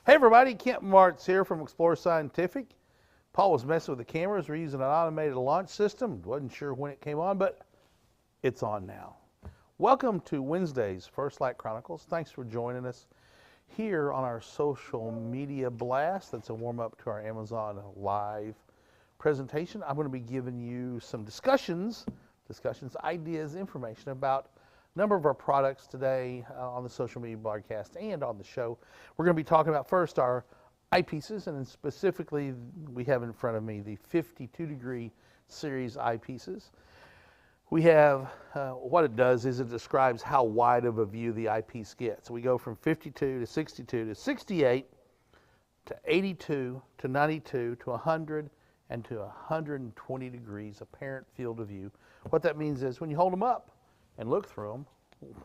Hey everybody, Kent Marts here from Explore Scientific. Paul was messing with the cameras. We're using an automated launch system. Wasn't sure when it came on, but it's on now. Welcome to Wednesday's First Light Chronicles. Thanks for joining us here on our social media blast. That's a warm-up to our Amazon Live presentation. I'm going to be giving you some discussions, ideas, information about a number of our products today on the social media broadcast and on the show. We're going to be talking about first our eyepieces, and then specifically we have in front of me the 52-degree series eyepieces. We have, what it does is it describes how wide of a view the eyepiece gets. So we go from 52 to 62 to 68 to 82 to 92 to 100 and to 120 degrees apparent field of view. What that means is when you hold them up and look through them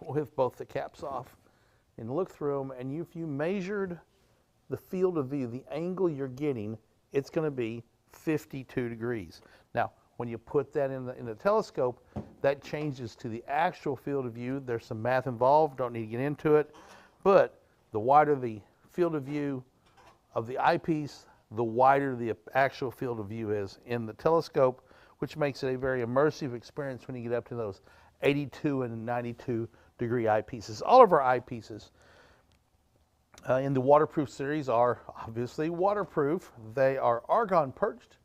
with both the caps off and look through them, and if you measured the field of view, the angle you're getting, it's going to be 52 degrees. Now, when you put that in the telescope, that changes to the actual field of view. There's some math involved, don't need to get into it, but the wider the field of view of the eyepiece, the wider the actual field of view is in the telescope, which makes it a very immersive experience when you get up to those 82 and 92 degree eyepieces. All of our eyepieces in the waterproof series are obviously waterproof. They are argon perched.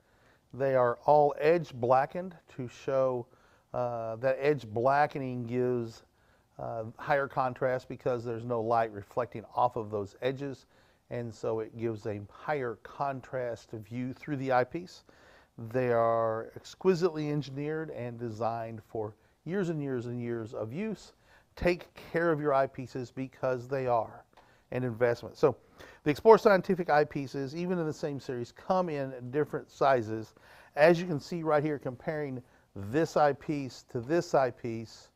They are all edge blackened to show that edge blackening gives higher contrast because there's no light reflecting off of those edges, and so it gives a higher contrast view through the eyepiece. They are exquisitely engineered and designed for years and years and years of use. Take care of your eyepieces because they are an investment. So the Explore Scientific eyepieces, even in the same series, come in different sizes. As you can see right here, comparing this eyepiece to this eyepiece,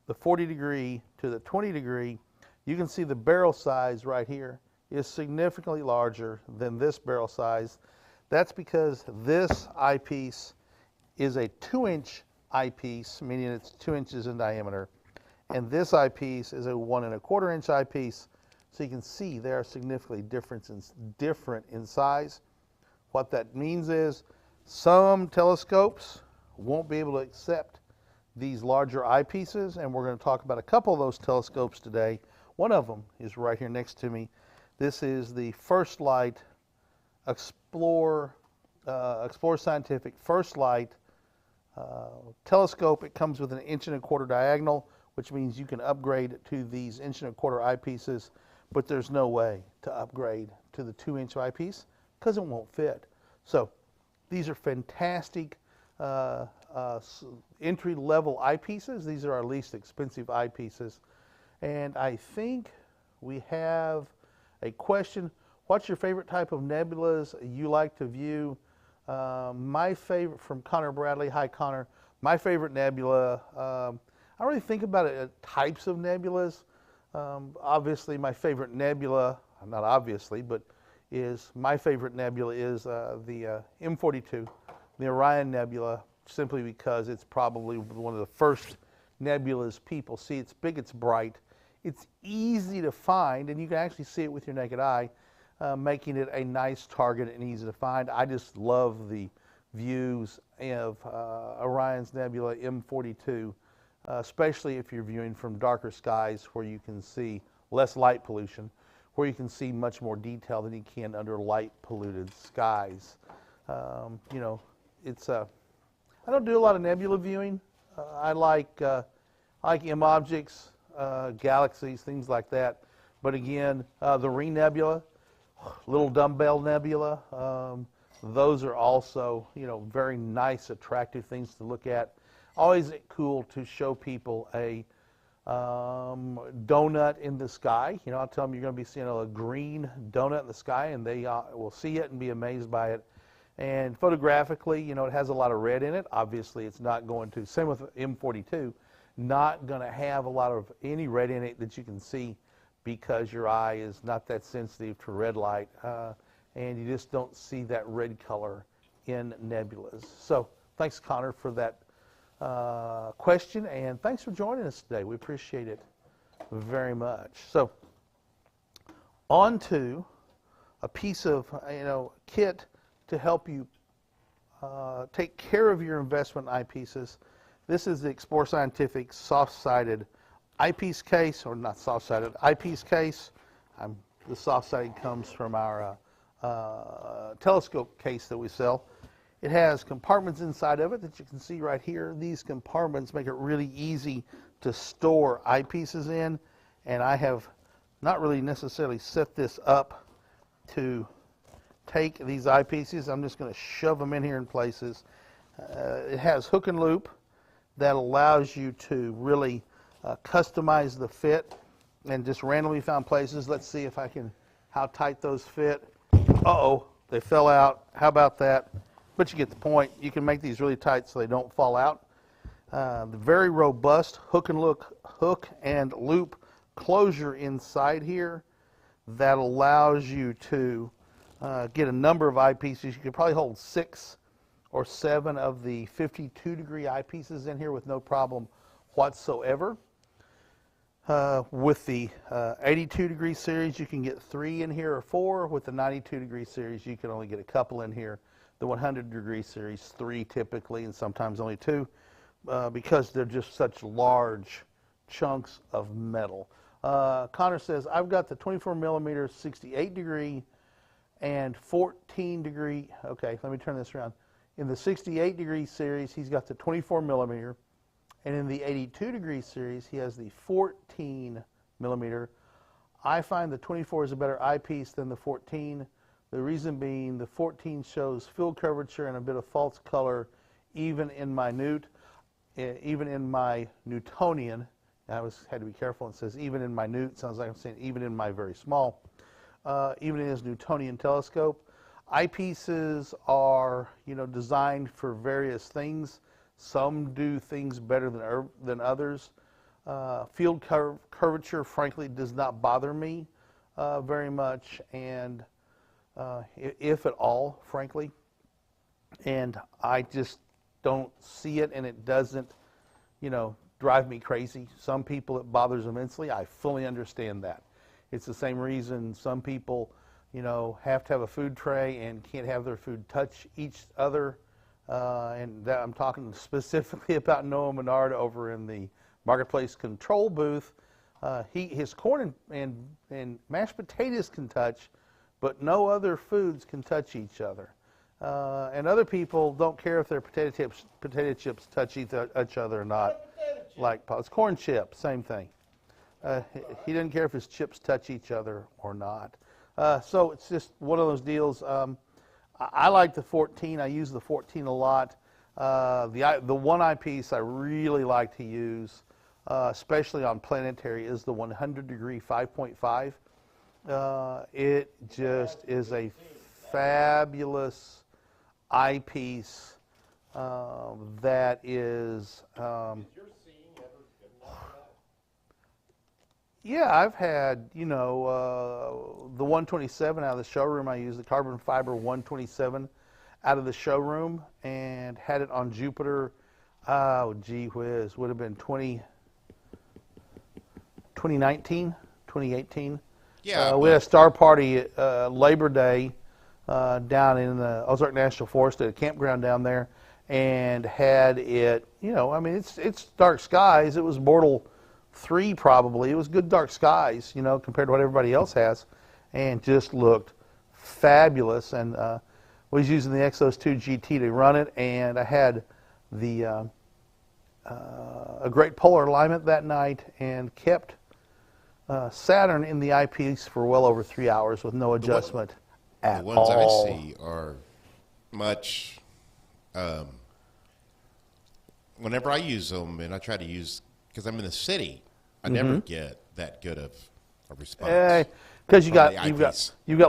the 40 degree to the 20 degree, you can see the barrel size right here is significantly larger than this barrel size. That's because this eyepiece is a 2-inch eyepiece, meaning it's 2 inches in diameter, and this eyepiece is a 1¼ inch eyepiece. So you can see they are significantly different in size. What that means is some telescopes won't be able to accept these larger eyepieces, and we're going to talk about a couple of those telescopes today. One of them is right here next to me. This is the First Light Explore Scientific First Light telescope. It comes with an 1¼ inch diagonal, which means you can upgrade to these 1¼ inch eyepieces, but there's no way to upgrade to the 2-inch eyepiece because it won't fit. So these are fantastic entry-level eyepieces. These are our least expensive eyepieces. And I think we have a question. What's your favorite type of nebulas you like to view? My favorite, from Connor Bradley. Hi, Connor. My favorite nebula, I don't really think about it as types of nebulas. Obviously, my favorite nebula, not obviously, but my favorite nebula is the M42, the Orion Nebula, simply because it's probably one of the first nebulas people see. It's big, it's bright, it's easy to find, and you can actually see it with your naked eye, making it a nice target and easy to find. I just love the views of Orion's Nebula M42, especially if you're viewing from darker skies where you can see less light pollution, where you can see much more detail than you can under light polluted skies. You know, I don't do a lot of nebula viewing. I like M objects, galaxies, things like that. But again, the Ring Nebula, Little Dumbbell Nebula, those are also, you know, very nice, attractive things to look at. Always cool to show people a donut in the sky. You know, I'll tell them you're going to be seeing a green donut in the sky, and they will see it and be amazed by it. And photographically, you know, it has a lot of red in it. Obviously, it's not going to, same with M42, not going to have a lot of any red in it that you can see because your eye is not that sensitive to red light, and you just don't see that red color in nebulas. So thanks, Connor, for that question, and thanks for joining us today. We appreciate it very much. So onto a piece of kit to help you take care of your investment eyepieces. This is the Explore Scientific soft-sided eyepiece case, or not soft-sided, eyepiece case. The soft-sided comes from our telescope case that we sell. It has compartments inside of it that you can see right here. These compartments make it really easy to store eyepieces in, and I have not really necessarily set this up to take these eyepieces. I'm just going to shove them in here in places. It has hook and loop that allows you to really customize the fit and just randomly found places. Let's see if I can, how tight those fit. Uh-oh, they fell out. How about that? But you get the point. You can make these really tight so they don't fall out. The very robust hook and loop closure inside here that allows you to get a number of eyepieces. You could probably hold 6 or 7 of the 52-degree eyepieces in here with no problem whatsoever. With the 82-degree series, you can get 3 in here or 4. With the 92-degree series, you can only get a couple in here. The 100-degree series, 3 typically, and sometimes only 2, because they're just such large chunks of metal. Connor says, I've got the 24mm 68-degree and 14-degree. Okay, let me turn this around. In the 68-degree series, he's got the 24mm, and in the 82-degree series, he has the 14mm. I find the 24 is a better eyepiece than the 14. The reason being, the 14 shows field curvature and a bit of false color, even in minute, even in my Newtonian. I had to be careful. It says even in minute. Sounds like I'm saying even in my very small. Even in his Newtonian telescope. Eyepieces are, designed for various things. Some do things better than others. Field curvature, frankly, does not bother me very much, and if at all, frankly. And I just don't see it, and it doesn't, drive me crazy. Some people it bothers immensely. I fully understand that. It's the same reason some people, have to have a food tray and can't have their food touch each other. And that I'm talking specifically about Noah Menard over in the Marketplace Control booth. His corn and mashed potatoes can touch, but no other foods can touch each other. And other people don't care if their potato chips touch each other or not. Like it's corn chips, same thing. He didn't care if his chips touch each other or not. So it's just one of those deals. I like the 14. I use the 14 a lot. The one eyepiece I really like to use, especially on planetary, is the 100-degree 5.5. It just is a fabulous eyepiece that is. Yeah, I've had, the 127 out of the showroom. I used the carbon fiber 127 out of the showroom and had it on Jupiter. Oh, gee whiz, would have been 2019, 2018. Yeah. We had a star party Labor Day down in the Ozark National Forest at a campground down there, and had it, it's dark skies. It was Mortal 3 probably. It was good dark skies, compared to what everybody else has, and just looked fabulous. And was using the Exos 2 GT to run it, and I had the a great polar alignment that night, and kept Saturn in the eyepiece for well over 3 hours with no adjustment at all. The ones I see are much. Whenever I use them, and I try to use, because I'm in the city, I never get that good of a response. Because you've got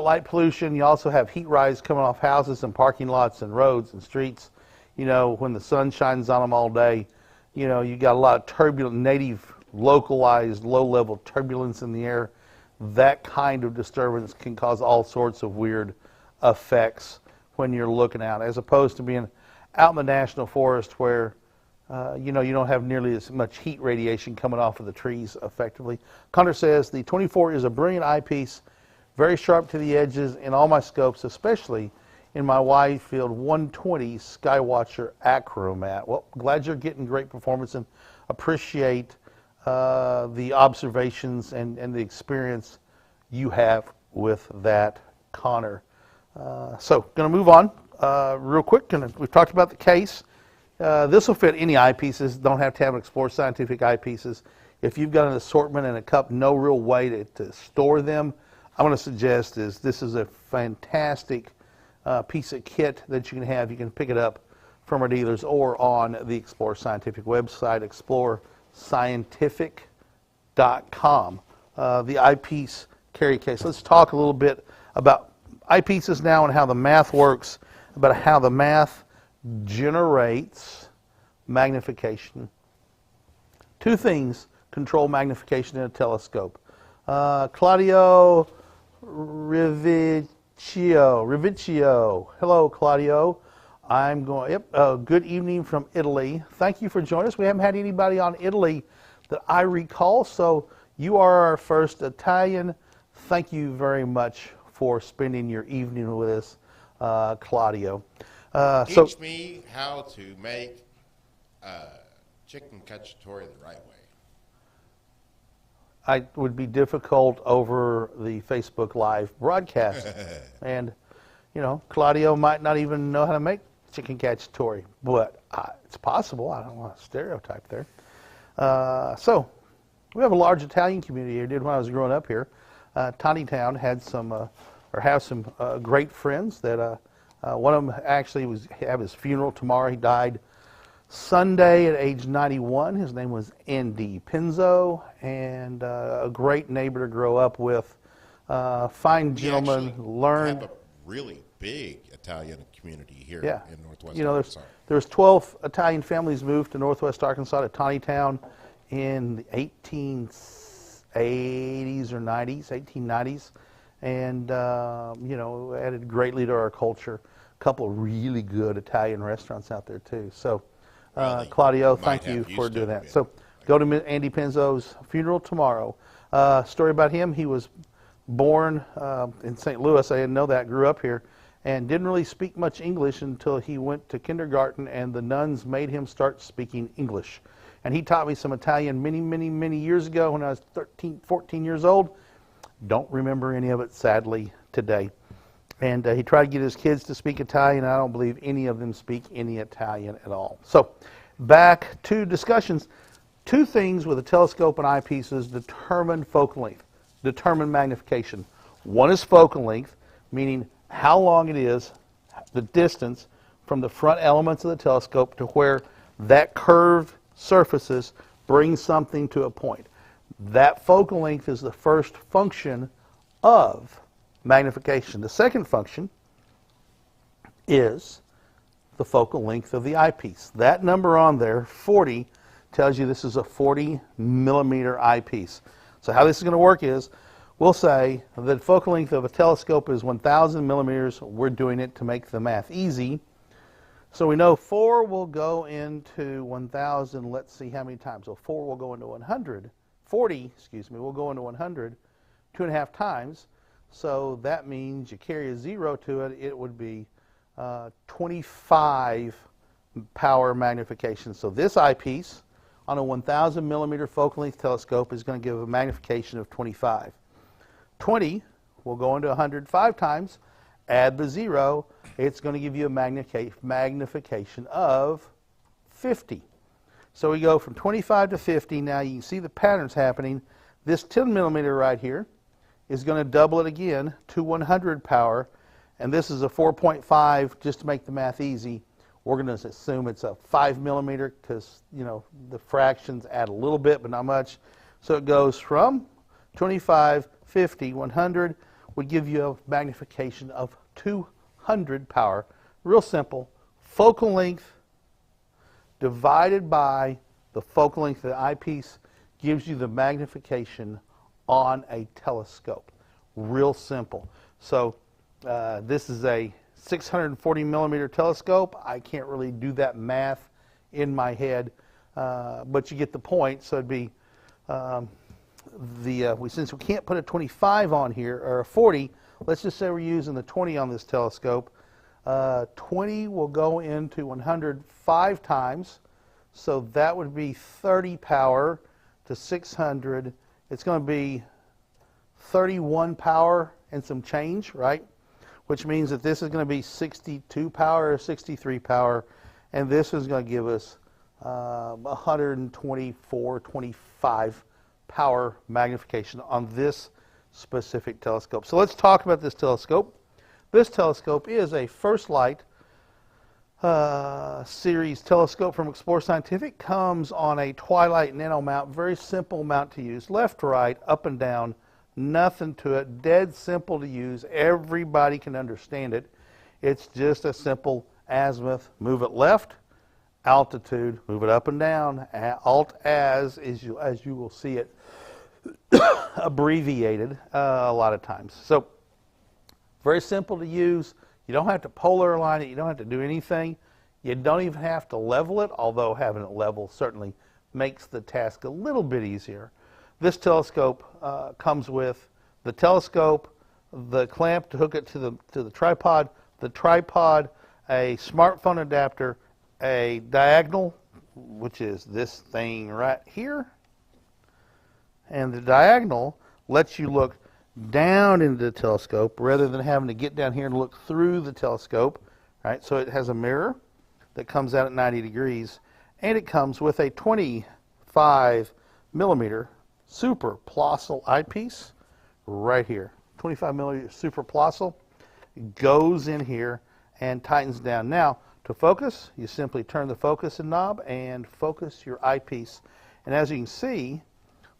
light pollution. You also have heat rise coming off houses and parking lots and roads and streets. When the sun shines on them all day, you got a lot of turbulent, native, localized, low-level turbulence in the air. That kind of disturbance can cause all sorts of weird effects when you're looking out, as opposed to being out in the national forest where you don't have nearly as much heat radiation coming off of the trees effectively. Connor says the 24 is a brilliant eyepiece very sharp to the edges in all my scopes, especially in my wide field 120 Skywatcher Achromat. Well, glad you're getting great performance and appreciate the observations and the experience you have with that, Connor. So, going to move on real quick. We've talked about the case. This will fit any eyepieces. Don't have to have an Explorer Scientific eyepieces. If you've got an assortment and a cup, no real way to store them, I'm going to suggest this is a fantastic piece of kit that you can have. You can pick it up from our dealers or on the Explorer Scientific website, explorerscientific.com. The Eyepiece carry case. Let's talk a little bit about eyepieces now and how the math works, about how the math generates magnification. Two things control magnification in a telescope. Claudio Rivicchio. Hello, Claudio. Good evening from Italy. Thank you for joining us. We haven't had anybody on Italy that I recall, so you are our first Italian. Thank you very much for spending your evening with us, Claudio. Teach me how to make chicken cacciatore the right way. It would be difficult over the Facebook Live broadcast. And, Claudio might not even know how to make chicken cacciatore, but it's possible. I don't want to stereotype there. So, we have a large Italian community here. Did when I was growing up here. Tiny Town had some great friends that one of them actually have his funeral tomorrow. He died Sunday at age 91. His name was Andy Pinzo, and a great neighbor to grow up with. Fine gentleman, learned. We have a really big Italian community here in Northwest Arkansas. There's 12 Italian families moved to Northwest Arkansas to Tiny Town in the 1880s or 1890s, and added greatly to our culture. A couple of really good Italian restaurants out there too. So, Claudio, thank you for doing that. So, go to Andy Penzo's funeral tomorrow. Story about him: he was born in St. Louis. I didn't know that. Grew up here, and didn't really speak much English until he went to kindergarten, and the nuns made him start speaking English. And he taught me some Italian many years ago when I was 13, 14 years old. Don't remember any of it, sadly, today. And he tried to get his kids to speak Italian. I don't believe any of them speak any Italian at all. So, back to discussions. Two things with a telescope and eyepieces determine focal length, determine magnification. One is focal length, meaning how long it is, the distance from the front elements of the telescope to where that curved surfaces bring something to a point. That focal length is the first function of magnification. The second function is the focal length of the eyepiece. That number on there, 40, tells you this is a 40 millimeter eyepiece. So how this is going to work is, we'll say the focal length of a telescope is 1,000 millimeters. We're doing it to make the math easy. So we know 4 will go into 1,000. Let's see how many times. So 4 will go into 100. 40, will go into 100 2.5 times. So that means you carry a 0 to it. It would be 25 power magnification. So this eyepiece on a 1,000 millimeter focal length telescope is going to give a magnification of 25. 20 will go into 105 times. Add the 0. It's going to give you a magnification of 50. So we go from 25 to 50. Now you can see the patterns happening. This 10 millimeter right here is going to double it again to 100 power. And this is a 4.5, just to make the math easy. We're going to assume it's a 5 millimeter because, the fractions add a little bit, but not much. So it goes from 25, 50, 100 would give you a magnification of 200 power. Real simple. Focal length divided by the focal length of the eyepiece gives you the magnification on a telescope. Real simple. So this is a 640 millimeter telescope. I can't really do that math in my head, but you get the point. So it'd be since we can't put a 25 on here, or a 40, let's just say we're using the 20 on this telescope. 20 will go into 105 times, so that would be 30 power to 600. It's going to be 31 power and some change, right? Which means that this is going to be 62 power or 63 power, and this is going to give us 124, 25 power magnification on this specific telescope. So let's talk about this telescope. This telescope is a First Light series telescope from Explore Scientific. Comes on a Twilight nano mount, very simple mount to use. Left, right, up and down, nothing to it, dead simple to use. Everybody can understand it. It's just a simple azimuth, move it left, altitude, move it up and down, alt-az, as you will see it abbreviated a lot of times. So very simple to use. You don't have to polar align it. You don't have to do anything. You don't even have to level it, although having it level certainly makes the task a little bit easier. This telescope comes with the telescope, the clamp to hook it to the tripod, a smartphone adapter, a diagonal, which is this thing right here. And the diagonal lets you look down into the telescope rather than having to get down here and look through the telescope. Right? So it has a mirror that comes out at 90 degrees, and it comes with a 25 millimeter super Plossl eyepiece right here. 25 millimeter super Plossl goes in here and tightens down. Now, to focus, you simply turn the focus knob and focus your eyepiece. And as you can see,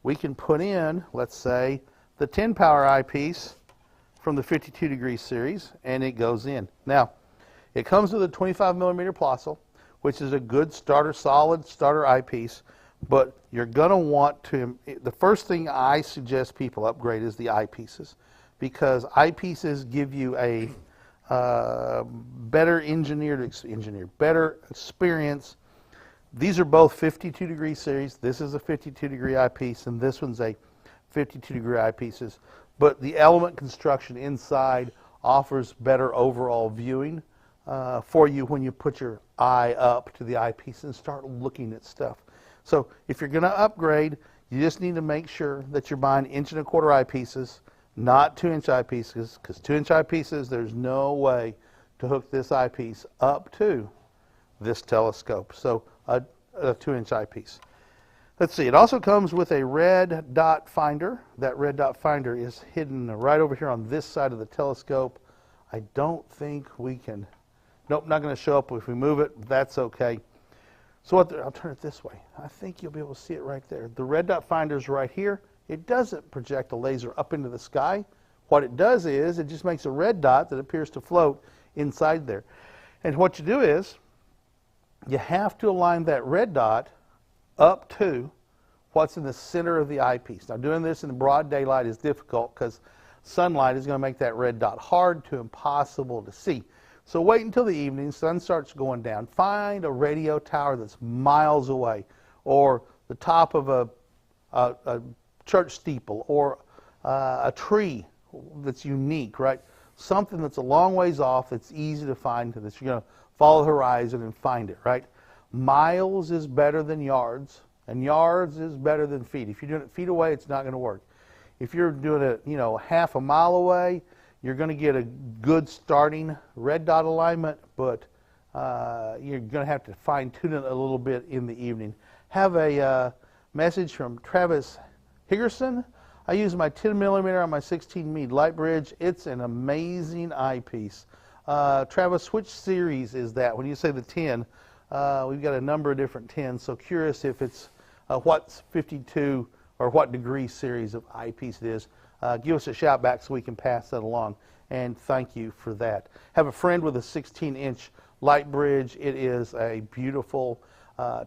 we can put in, let's say, the 10 power eyepiece from the 52 degree series, and it goes in. Now, it comes with a 25 millimeter Plossl, which is a good starter, solid starter eyepiece, but you're going to want to, the first thing I suggest people upgrade is the eyepieces, because eyepieces give you a better better experience. These are both 52 degree series. This is a 52 degree eyepiece, and this one's a 52 degree eyepieces. But the element construction inside offers better overall viewing for you when you put your eye up to the eyepiece and start looking at stuff. So if you're going to upgrade, you just need to make sure that you're buying 1.25 inch eyepieces, not 2 inch eyepieces, because 2 inch eyepieces, there's no way to hook this eyepiece up to this telescope. So a 2 inch eyepiece. Let's see, it also comes with a red dot finder. That red dot finder is hidden right over here on this side of the telescope. I don't think we can, nope, not going to show up if we move it. That's okay. So I'll turn it this way. I think you'll be able to see it right there. The red dot finder is right here. It doesn't project a laser up into the sky. What it does is it just makes a red dot that appears to float inside there. And what you do is you have to align that red dot up to what's in the center of the eyepiece. Now, doing this in the broad daylight is difficult because sunlight is going to make that red dot hard to impossible to see. So wait until the evening, sun starts going down. Find a radio tower that's miles away, or the top of a church steeple, or a tree that's unique, right? Something that's a long ways off that's easy to find, that you're going to follow the horizon and find it, right? Miles is better than yards, and yards is better than feet. If you're doing it feet away, it's not going to work. If you're doing it, half a mile away, you're going to get a good starting red dot alignment, but you're going to have to fine-tune it a little bit in the evening. Have a message from Travis Higgerson. I use my 10 millimeter on my 16 Meade light bridge. It's an amazing eyepiece. Travis, which series is that? When you say the 10, we've got a number of different 10s, so curious if it's what's 52 or what degree series of eyepiece it is. Give us a shout back so we can pass that along, and thank you for that. Have a friend with a 16-inch light bridge. It is a beautiful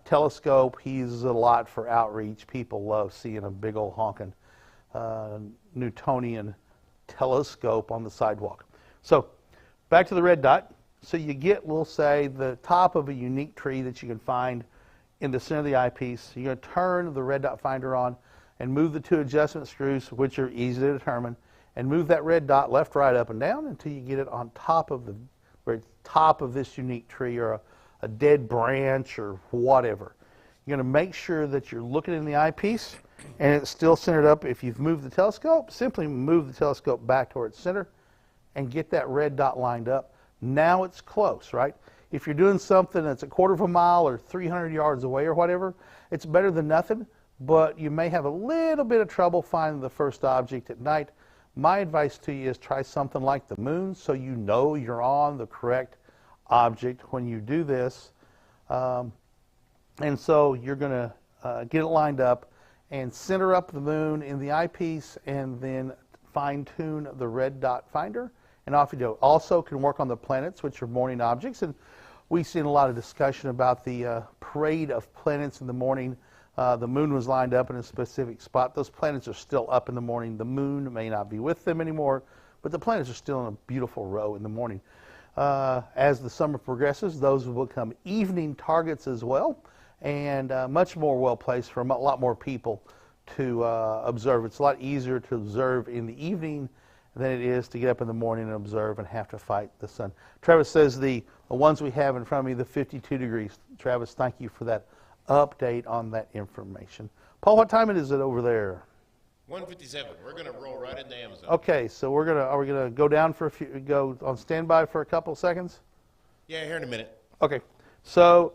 telescope. He uses it a lot for outreach. People love seeing a big old honking Newtonian telescope on the sidewalk. So back to the red dot. So you get, we'll say, the top of a unique tree that you can find in the center of the eyepiece. You're going to turn the red dot finder on, and move the 2 adjustment screws, which are easy to determine, and move that red dot left, right, up, and down until you get it on top of this unique tree or a dead branch or whatever. You're going to make sure that you're looking in the eyepiece and it's still centered up. If you've moved the telescope, simply move the telescope back toward its center and get that red dot lined up. Now it's close, right? If you're doing something that's a quarter of a mile or 300 yards away or whatever, it's better than nothing, but you may have a little bit of trouble finding the first object at night. My advice to you is try something like the moon so you know you're on the correct object when you do this. And so you're going to get it lined up and center up the moon in the eyepiece and then fine-tune the red dot finder, and off you go. Also can work on the planets, which are morning objects, and we've seen a lot of discussion about the parade of planets in the morning. The moon was lined up in a specific spot. Those planets are still up in the morning. The moon may not be with them anymore, but the planets are still in a beautiful row in the morning. As the summer progresses, those will become evening targets as well, and much more well-placed for a lot more people to observe. It's a lot easier to observe in the evening than it is to get up in the morning and observe and have to fight the sun. Travis says the ones we have in front of me, the 52 degrees. Travis, thank you for that update on that information. Paul, what time is it over there? 1:57. We're going to roll right into Amazon. Okay, so are we gonna go down for go on standby for a couple of seconds? Yeah, here in a minute. Okay, so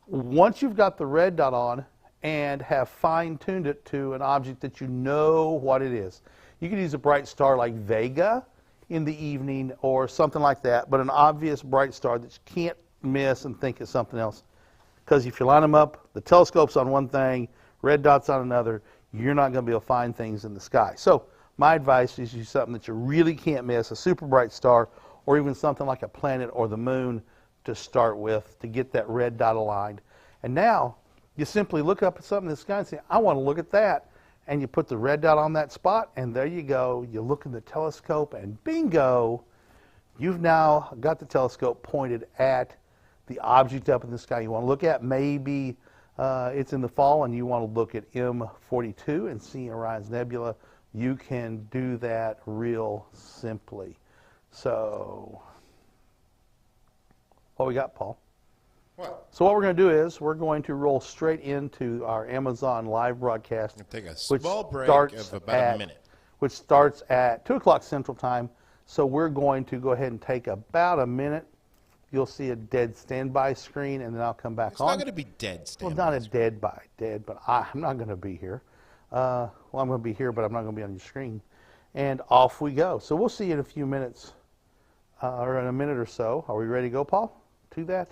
once you've got the red dot on and have fine-tuned it to an object that you know what it is, you could use a bright star like Vega in the evening or something like that, but an obvious bright star that you can't miss and think is something else. Because if you line them up, the telescope's on one thing, red dot's on another, you're not going to be able to find things in the sky. So my advice is use something that you really can't miss, a super bright star, or even something like a planet or the moon to start with to get that red dot aligned. And now you simply look up at something in the sky and say, I want to look at that. And you put the red dot on that spot, and there you go. You look in the telescope, and bingo, you've now got the telescope pointed at the object up in the sky you want to look at. Maybe it's in the fall and you want to look at M42 and see Orion's Nebula. You can do that real simply. So, what we got, Paul? What? So what we're going to do is we're going to roll straight into our Amazon live broadcast. Take a small break of about a minute. Which starts at 2 o'clock Central Time. So we're going to go ahead and take about a minute. You'll see a dead standby screen, and then I'll come back on. It's not going to be dead standby. Well, not a dead, but I'm not going to be here. Well, I'm going to be here, but I'm not going to be on your screen. And off we go. So we'll see you in a few minutes, or in a minute or so. Are we ready to go, Paul, to that?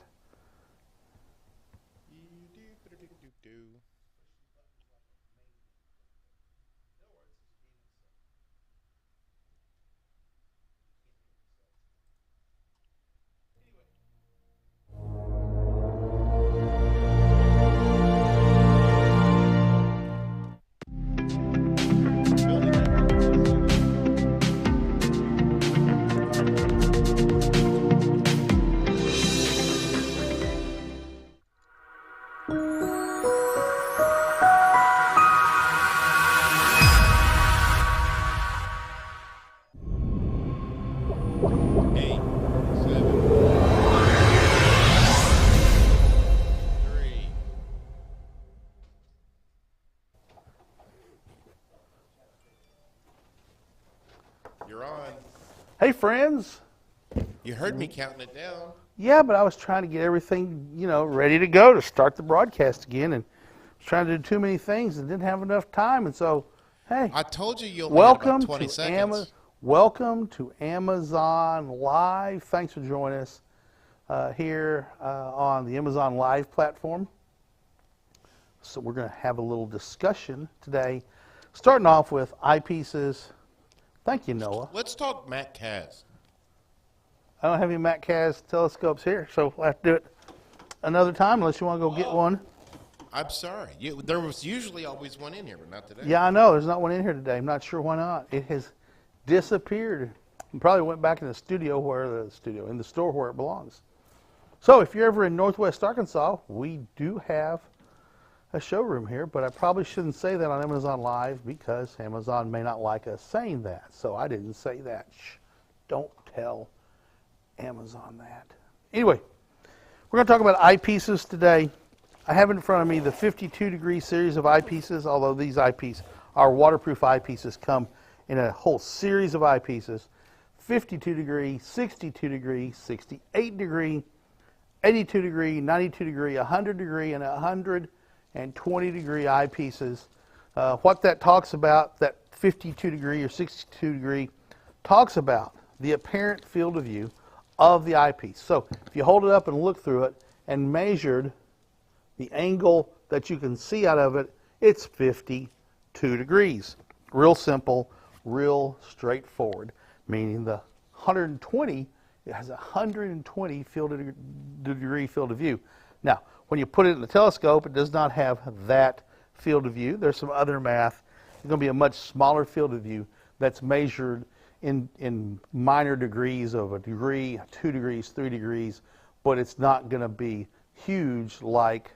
You're on. Hey, friends. You heard me counting it down. Yeah, but I was trying to get everything, ready to go to start the broadcast again, and was trying to do too many things and didn't have enough time, and so, hey. I told you you'll have about 20 seconds. Welcome to Amazon Live. Thanks for joining us here on the Amazon Live platform. So we're going to have a little discussion today, starting off with eyepieces. Thank you, Noah. Let's talk Matt Kaz. I don't have any Matt Kaz telescopes here, so we'll have to do it another time unless you want to go get one. I'm sorry. There was usually always one in here, but not today. Yeah, I know. There's not one in here today. I'm not sure why not. It has disappeared. It probably went back in the studio in the store where it belongs. So if you're ever in Northwest Arkansas, we do have a showroom here, but I probably shouldn't say that on Amazon Live because Amazon may not like us saying that. So I didn't say that. Shh, don't tell Amazon that. Anyway, we're going to talk about eyepieces today. I have in front of me the 52-degree series of eyepieces, although these eyepieces, our waterproof eyepieces, come in a whole series of eyepieces. 52 degree, 62 degree, 68 degree, 82 degree, 92 degree, 100 degree, and 120 degree eyepieces. What that talks about, that 52 degree or 62 degree, talks about the apparent field of view of the eyepiece. So if you hold it up and look through it and measured the angle that you can see out of it, it's 52 degrees. Real simple, real straightforward, meaning the 120, it has a 120 degree field of view. Now, when you put it in the telescope, it does not have that field of view. There's some other math. It's going to be a much smaller field of view that's measured in minor degrees of a degree, 2 degrees, 3 degrees, but it's not going to be huge like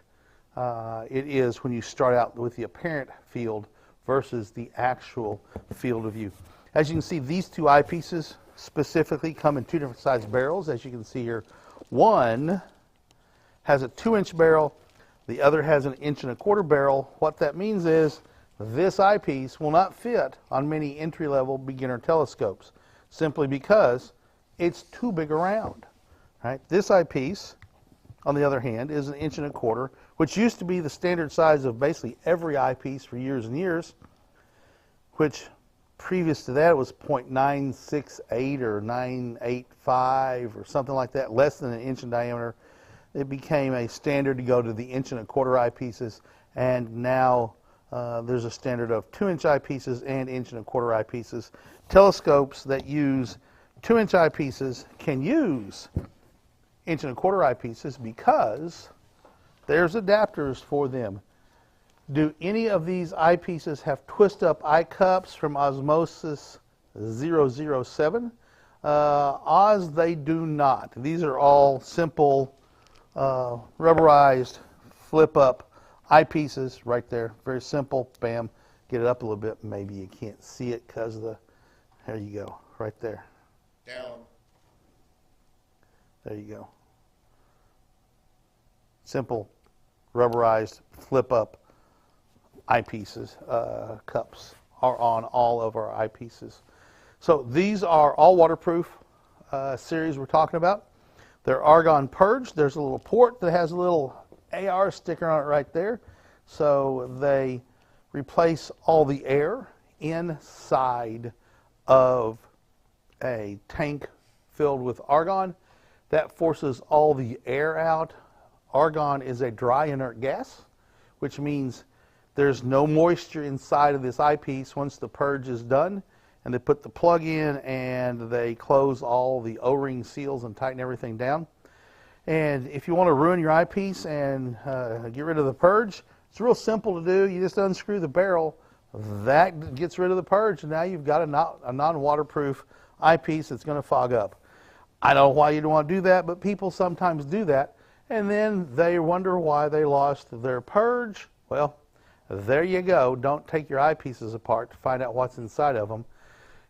it is when you start out with the apparent field versus the actual field of view. As you can see, these two eyepieces specifically come in two different size barrels. As you can see here, one has a 2-inch barrel, the other has an 1.25-inch barrel. What that means is this eyepiece will not fit on many entry-level beginner telescopes simply because it's too big around. Right? This eyepiece, on the other hand, is an 1.25 inch, which used to be the standard size of basically every eyepiece for years and years, which previous to that it was 0.968 or 985 or something like that, less than 1 inch in diameter. It became a standard to go to the 1.25 inch eyepieces, and now there's a standard of 2-inch eyepieces and 1.25 inch eyepieces. Telescopes that use 2-inch eyepieces can use 1.25 inch eyepieces because there's adapters for them. Do any of these eyepieces have twist-up eye cups from Osmosis 007? Oz, they do not. These are all simple rubberized flip-up eyepieces right there. Very simple. Bam. Get it up a little bit. Maybe you can't see it because of the... There you go. Right there. Down. There you go. Simple rubberized flip-up eyepieces. Cups are on all of our eyepieces. So these are all waterproof series we're talking about. They're argon purged. There's a little port that has a little AR sticker on it right there. So they replace all the air inside of a tank filled with argon. That forces all the air out. Argon is a dry inert gas, which means there's no moisture inside of this eyepiece once the purge is done. And they put the plug in and they close all the O-ring seals and tighten everything down. And if you want to ruin your eyepiece and get rid of the purge, it's real simple to do. You just unscrew the barrel. That gets rid of the purge, and now you've got a non-waterproof eyepiece that's going to fog up. I don't know why you'd want to do that, but people sometimes do that, and then they wonder why they lost their purge. Well, there you go. Don't take your eyepieces apart to find out what's inside of them,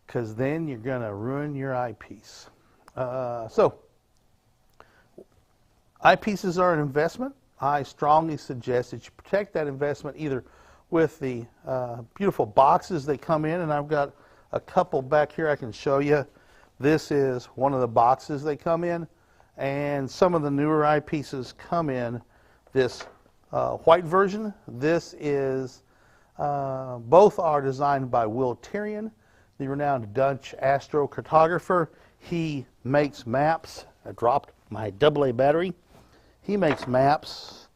because then you're going to ruin your eyepiece. So, eyepieces are an investment. I strongly suggest that you protect that investment either with the beautiful boxes they come in, and I've got a couple back here I can show you. This is one of the boxes they come in, and some of the newer eyepieces come in this white version. This is, both are designed by Will Tyrion, the renowned Dutch astrocartographer. He makes maps. I dropped my AA battery. He makes maps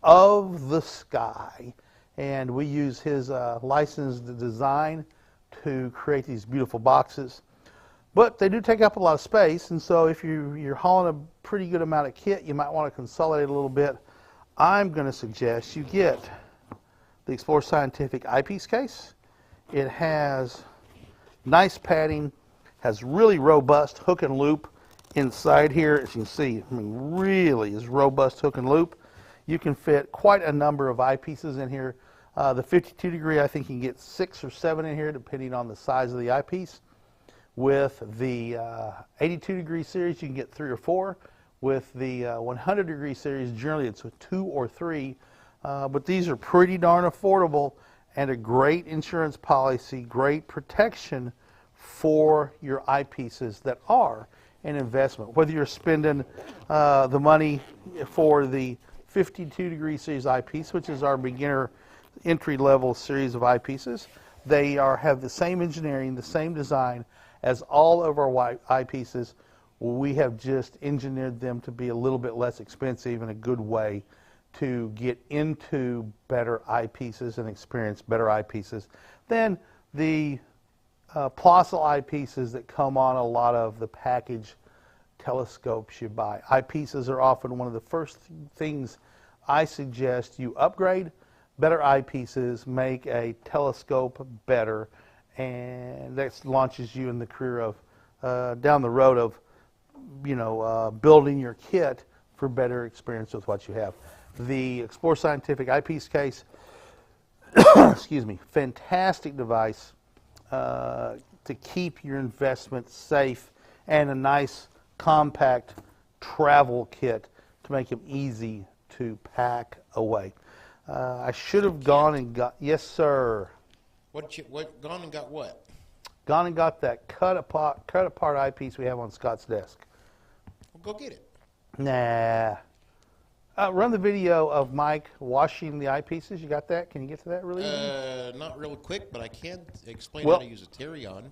of the sky, and we use his licensed design to create these beautiful boxes. But they do take up a lot of space, and so if you're hauling a pretty good amount of kit, you might want to consolidate a little bit. I'm going to suggest you get the Explore Scientific Eyepiece case. It has nice padding, has really robust hook and loop inside here. As you can see, I mean, really is robust hook and loop. You can fit quite a number of eyepieces in here. The 52 degree, I think you can get 6 or 7 in here, depending on the size of the eyepiece. With the 82 degree series, you can get 3 or 4. With the 100 degree series, generally it's 2 or 3. But these are pretty darn affordable and a great insurance policy, great protection for your eyepieces that are an investment. Whether you're spending the money for the 52 degree series eyepiece, which is our beginner entry-level series of eyepieces, they have the same engineering, the same design as all of our eyepieces. We have just engineered them to be a little bit less expensive in a good way to get into better eyepieces and experience better eyepieces than the Plössl eyepieces that come on a lot of the package telescopes you buy. Eyepieces are often one of the first things I suggest you upgrade. Better eyepieces make a telescope better, and that launches you in the career of down the road of building your kit for better experience with what you have. The Explore Scientific Eyepiece case, excuse me, fantastic device to keep your investment safe, and a nice compact travel kit to make them easy to pack away. I should have gone and got, yes sir. Gone and got what? Gone and got that cut apart eyepiece we have on Scott's desk. Well, go get it. Nah. Run the video of Mike washing the eyepieces. You got that? Can you get to that really easy? Not real quick, but I can explain how to use a Terion.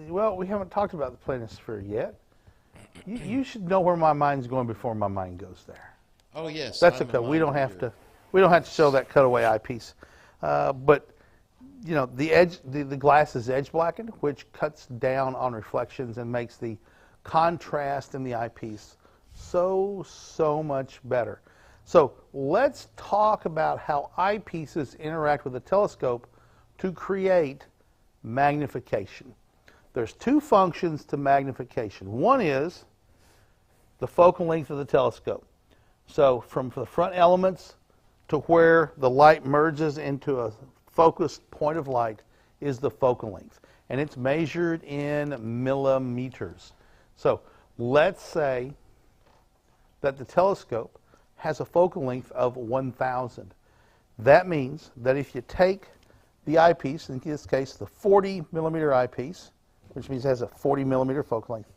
Well, we haven't talked about the planisphere yet. You should know where my mind's going before my mind goes there. Oh yes, that's okay. We don't have to show that cutaway eyepiece. But the glass is edge blackened, which cuts down on reflections and makes the contrast in the eyepiece so much better. So let's talk about how eyepieces interact with the telescope to create magnification. There's 2 functions to magnification. One is the focal length of the telescope. So from the front elements to where the light merges into a focused point of light is the focal length, and it's measured in millimeters. So let's say that the telescope has a focal length of 1,000. That means that if you take the eyepiece, in this case the 40 millimeter eyepiece, which means it has a 40 millimeter focal length,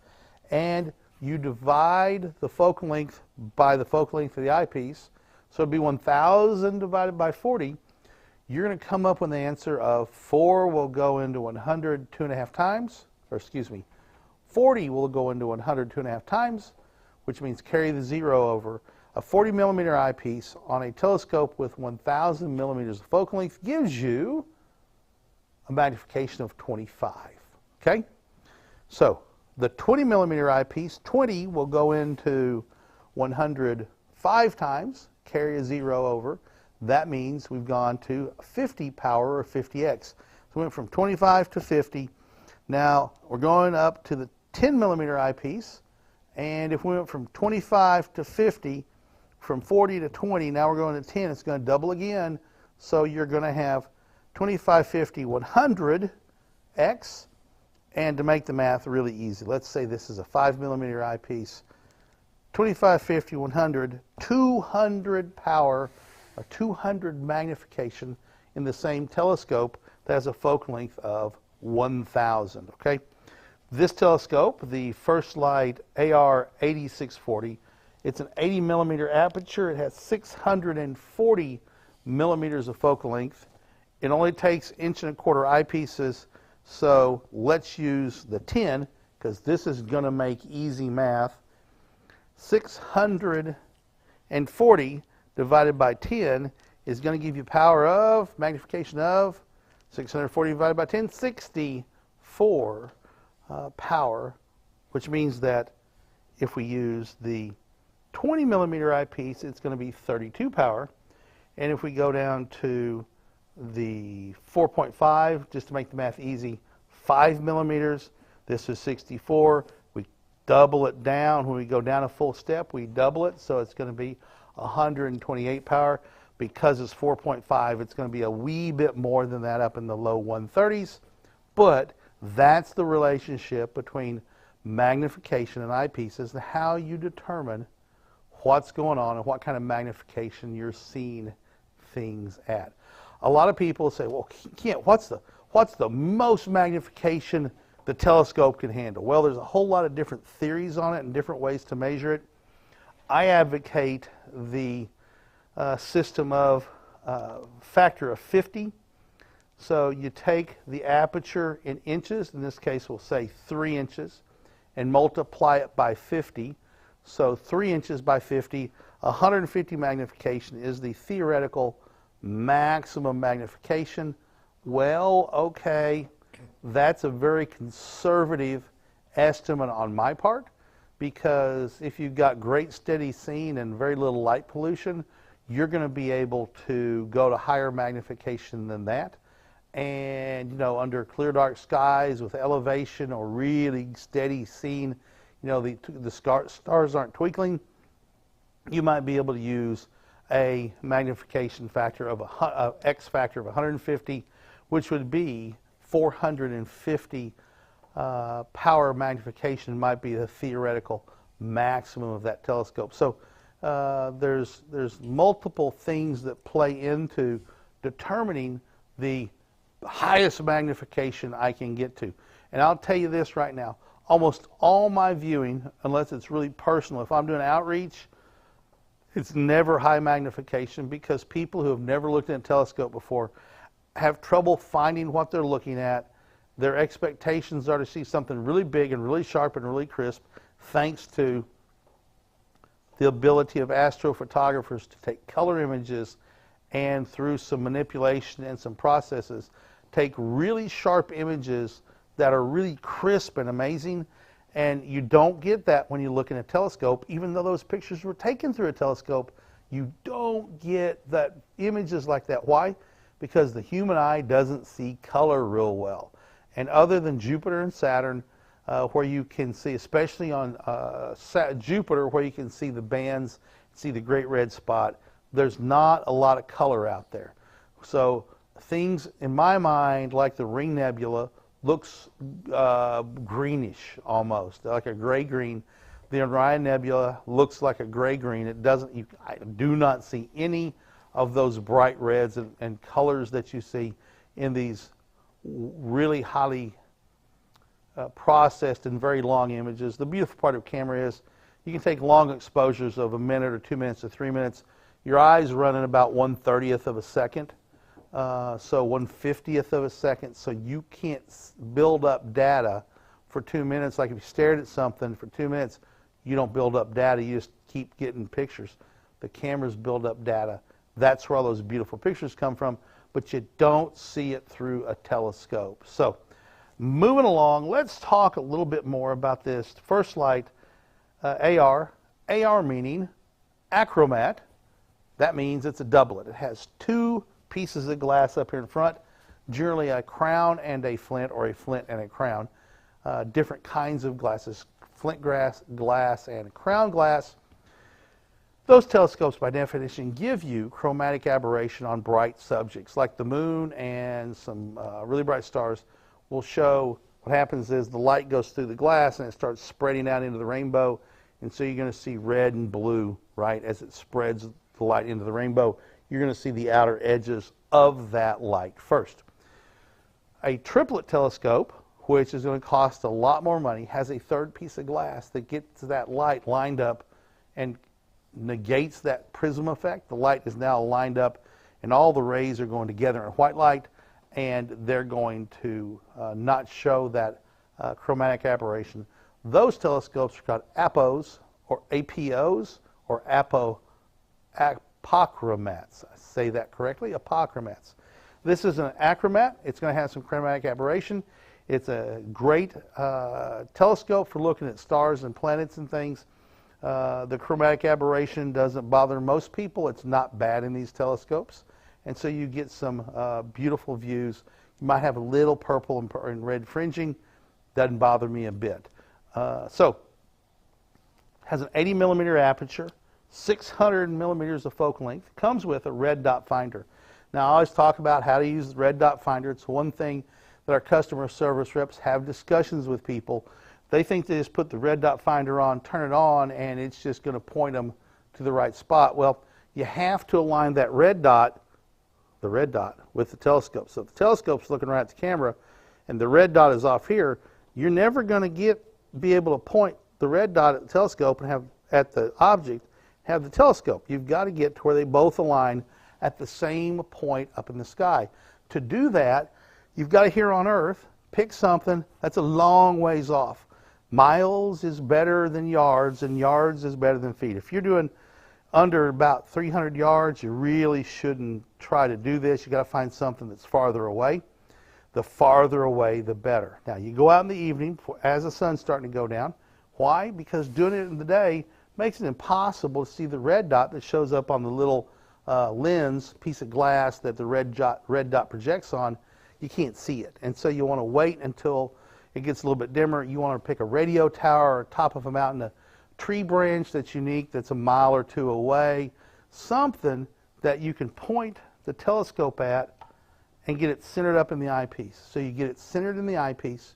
and you divide the focal length by the focal length of the eyepiece, so it'd be 1,000 divided by 40, you're going to come up with the answer of 4 will go into 100 2.5 times, or excuse me, 40 will go into 100 2.5 times, which means carry the 0 over. A 40 millimeter eyepiece on a telescope with 1,000 millimeters of focal length gives you a magnification of 25. Okay? So the 20 millimeter eyepiece, 20 will go into 105 times, carry a 0 over. That means we've gone to 50 power, or 50x. So we went from 25 to 50. Now we're going up to the 10 millimeter eyepiece, and if we went from 25 to 50, from 40 to 20, now we're going to 10, it's going to double again. So you're going to have 25, 50, 100x. And to make the math really easy, let's say this is a 5 millimeter eyepiece. 25, 50, 100, 200 power, or 200 magnification in the same telescope that has a focal length of 1,000. Okay? This telescope, the First Light AR 8640, it's an 80 millimeter aperture. It has 640 millimeters of focal length. It only takes 1.25 eyepieces, so let's use the 10, because this is going to make easy math. 640 divided by 10 is going to give you power of, magnification of, 640 divided by 10, 64 power, which means that if we use the 20 millimeter eyepiece, it's going to be 32 power. And if we go down to the 4.5, just to make the math easy, 5 millimeters, this is 64. We double it down. When we go down a full step, we double it, so it's going to be 128 power. Because it's 4.5, it's going to be a wee bit more than that, up in the low 130s. But that's the relationship between magnification and eyepieces and how you determine what's going on and what kind of magnification you're seeing things at. A lot of people say, well, Kent, what's the most magnification the telescope can handle? Well, there's a whole lot of different theories on it and different ways to measure it. I advocate the system of factor of 50. So you take the aperture in inches, in this case we'll say 3 inches, and multiply it by 50. So 3 inches by 50, 150 magnification is the theoretical maximum magnification. Well, okay, that's a very conservative estimate on my part, because if you've got great steady seeing and very little light pollution, you're going to be able to go to higher magnification than that. And, you know, under clear dark skies with elevation or really steady seeing, you know, the stars aren't twinkling, you might be able to use a magnification factor of X factor of 150, which would be 450 power magnification might be the theoretical maximum of that telescope. So there's multiple things that play into determining the highest magnification I can get to. And I'll tell you this right now, almost all my viewing, unless it's really personal, if I'm doing outreach, it's never high magnification, because people who have never looked at a telescope before have trouble finding what they're looking at. Their expectations are to see something really big and really sharp and really crisp, thanks to the ability of astrophotographers to take color images and through some manipulation and some processes take really sharp images that are really crisp and amazing. And you don't get that when you look in a telescope. Even though those pictures were taken through a telescope, you don't get that images like that. Why? Because the human eye doesn't see color real well. And other than Jupiter and Saturn, where you can see, especially on Jupiter, where you can see the bands, see the great red spot, there's not a lot of color out there. So things, in my mind, like the Ring Nebula, looks greenish almost, like a gray-green. The Orion Nebula looks like a gray-green. It doesn't. I do not see any of those bright reds and colors that you see in these really highly processed and very long images. The beautiful part of camera is you can take long exposures of a minute or 2 minutes or 3 minutes. Your eyes run in about 1/30th of a second, so 1/50th of a second, so you can't build up data for 2 minutes. Like if you stared at something for 2 minutes, you don't build up data, you just keep getting pictures. The cameras build up data. That's where all those beautiful pictures come from, but you don't see it through a telescope. So moving along, let's talk a little bit more about this first light, AR. AR meaning achromat. That means it's a doublet. It has 2 pieces of glass up here in front, generally a crown and a flint, or a flint and a crown. Different kinds of glasses, flint glass and crown glass. Those telescopes, by definition, give you chromatic aberration on bright subjects, like the moon and some really bright stars. Will show what happens is the light goes through the glass and it starts spreading out into the rainbow, and so you're going to see red and blue, right, as it spreads the light into the rainbow. You're going to see the outer edges of that light first. A triplet telescope, which is going to cost a lot more money, has a third piece of glass that gets that light lined up and negates that prism effect. The light is now lined up and all the rays are going together in white light, and they're going to not show that chromatic aberration. Those telescopes are called APOs, or APOs, or apochromats. I say that correctly, apochromats. This is an achromat. It's going to have some chromatic aberration. It's a great telescope for looking at stars and planets and things. The chromatic aberration doesn't bother most people. It's not bad in these telescopes. And so you get some beautiful views. You might have a little purple and red fringing. Doesn't bother me a bit. So has an 80 millimeter aperture, 600 millimeters of focal length. Comes with a red dot finder. Now, I always talk about how to use the red dot finder. It's one thing that our customer service reps have discussions with people. They think they just put the red dot finder on, turn it on, and it's just going to point them to the right spot. Well, you have to align that red dot, the red dot, with the telescope. So if the telescope's looking right at the camera and the red dot is off here, you're never going to be able to point the red dot at the telescope and have at the object, have the telescope. You've got to get to where they both align at the same point up in the sky. To do that, you've got to, here on Earth, pick something that's a long ways off. Miles is better than yards, and yards is better than feet. If you're doing under about 300 yards, you really shouldn't try to do this. You've got to find something that's farther away. The farther away, the better. Now, you go out in the evening as the sun's starting to go down. Why? Because doing it in the day makes it impossible to see the red dot that shows up on the little lens, piece of glass that the red dot projects on. You can't see it. And so you want to wait until it gets a little bit dimmer. You want to pick a radio tower or top of a mountain, a tree branch that's unique, that's a mile or two away, something that you can point the telescope at and get it centered up in the eyepiece. So you get it centered in the eyepiece,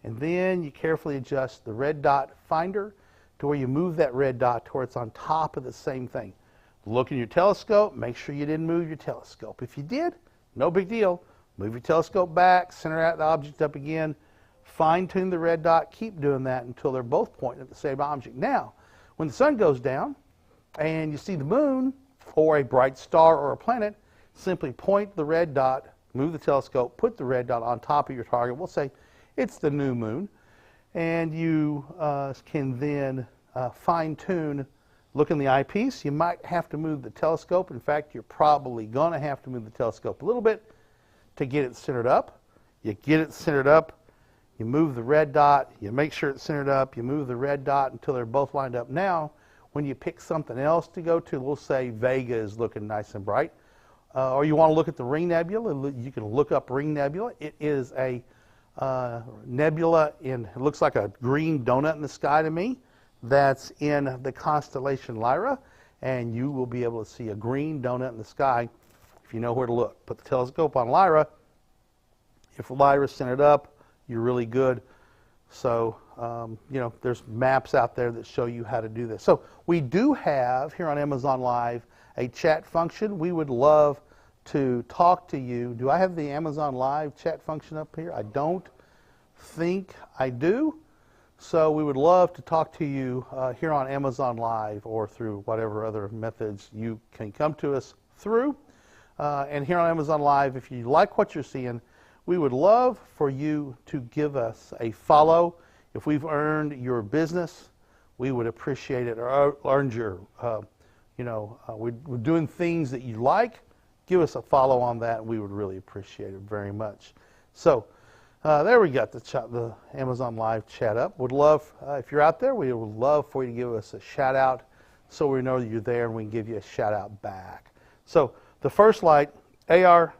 and then you carefully adjust the red dot finder to where you move that red dot to where it's on top of the same thing. Look in your telescope, make sure you didn't move your telescope. If you did, no big deal. Move your telescope back, center out the object up again, fine-tune the red dot, keep doing that until they're both pointing at the same object. Now, when the sun goes down and you see the moon or a bright star or a planet, simply point the red dot, move the telescope, put the red dot on top of your target. We'll say it's the new moon, and you can then fine-tune, look in the eyepiece. You might have to move the telescope. In fact, you're probably going to have to move the telescope a little bit to get it centered up. You get it centered up, you move the red dot, you make sure it's centered up, you move the red dot until they're both lined up. Now, when you pick something else to go to, we'll say Vega is looking nice and bright, or you want to look at the Ring Nebula, you can look up Ring Nebula. It is a nebula it looks like a green donut in the sky to me. That's in the constellation Lyra, and you will be able to see a green donut in the sky if you know where to look. Put the telescope on Lyra. If Lyra's centered up, you're really good. So, there's maps out there that show you how to do this. So we do have here on Amazon Live a chat function. We would love to talk to you. Do I have the Amazon Live chat function up here? I don't think I do. So we would love to talk to you here on Amazon Live or through whatever other methods you can come to us through. And here on Amazon Live, if you like what you're seeing, we would love for you to give us a follow. If we've earned your business, we would appreciate it, or earned your, we're doing things that you like. Give us a follow on that, and we would really appreciate it very much. So there we got the Amazon Live chat up. Would love, if you're out there, we would love for you to give us a shout out so we know that you're there and we can give you a shout out back. So the first light, AR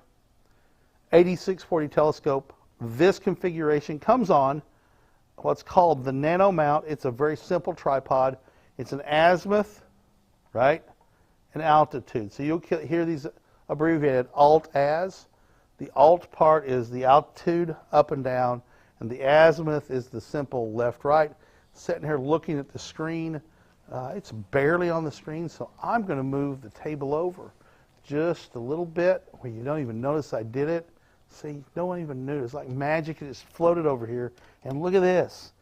8640 telescope, this configuration comes on what's called the nano mount. It's a very simple tripod. It's an azimuth, right, and altitude. So you'll hear these abbreviated alt-az. The alt part is the altitude up and down, and the azimuth is the simple left-right. Sitting here looking at the screen, it's barely on the screen, so I'm going to move the table over just a little bit where you don't even notice I did it. See, no one even knew. It's like magic. It just floated over here, and look at this.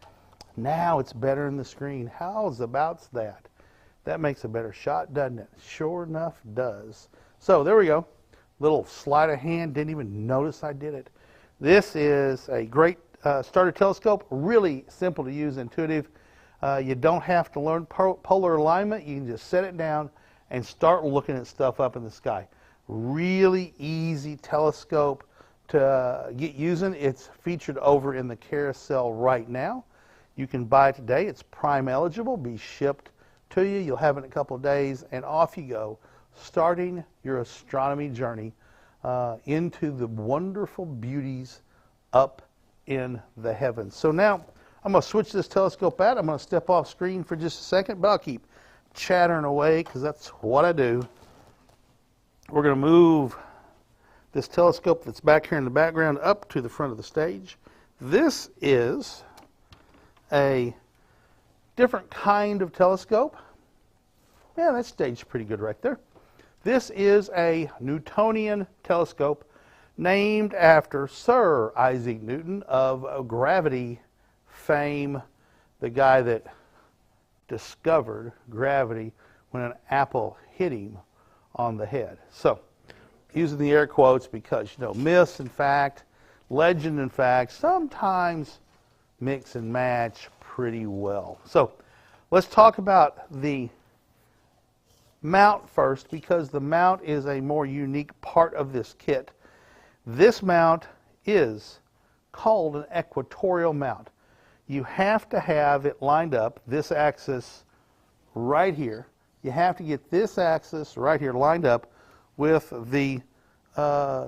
Now it's better in the screen. How's about that? That makes a better shot, doesn't it? Sure enough, does. So there we go. Little sleight of hand. Didn't even notice I did it. This is a great starter telescope. Really simple to use, intuitive. You don't have to learn polar alignment. You can just set it down and start looking at stuff up in the sky. Really easy telescope to get using. It's featured over in the carousel right now. You can buy it today. It's Prime eligible. Be shipped to you. You'll have it in a couple of days, and off you go, starting your astronomy journey into the wonderful beauties up in the heavens. So now I'm going to switch this telescope out. I'm going to step off screen for just a second, but I'll keep chattering away because that's what I do. We're going to move this telescope that's back here in the background up to the front of the stage. This is a different kind of telescope. Yeah, that's staged pretty good right there. This is a Newtonian telescope named after Sir Isaac Newton of gravity fame, the guy that discovered gravity when an apple hit him on the head. So, using the air quotes because, you know, myths and fact, legend and fact sometimes mix and match pretty well. So, let's talk about the mount first because the mount is a more unique part of this kit. This mount is called an equatorial mount. You have to have it lined up, this axis right here. You have to get this axis right here lined up with the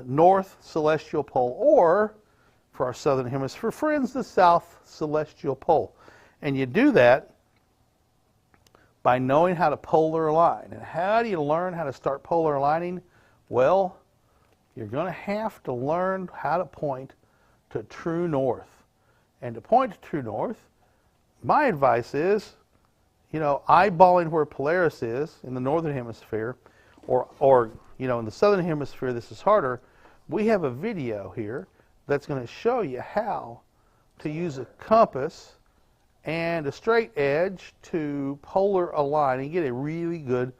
north celestial pole, or for our southern hemisphere friends, the south celestial pole. And you do that by knowing how to polar align. And how do you learn how to start polar aligning? Well, you're going to have to learn how to point to true north. And to point to true north, my advice is, you know, eyeballing where Polaris is in the northern hemisphere, or you know, in the southern hemisphere this is harder. We have a video here that's going to show you how to use a compass and a straight edge to polar align and get a really good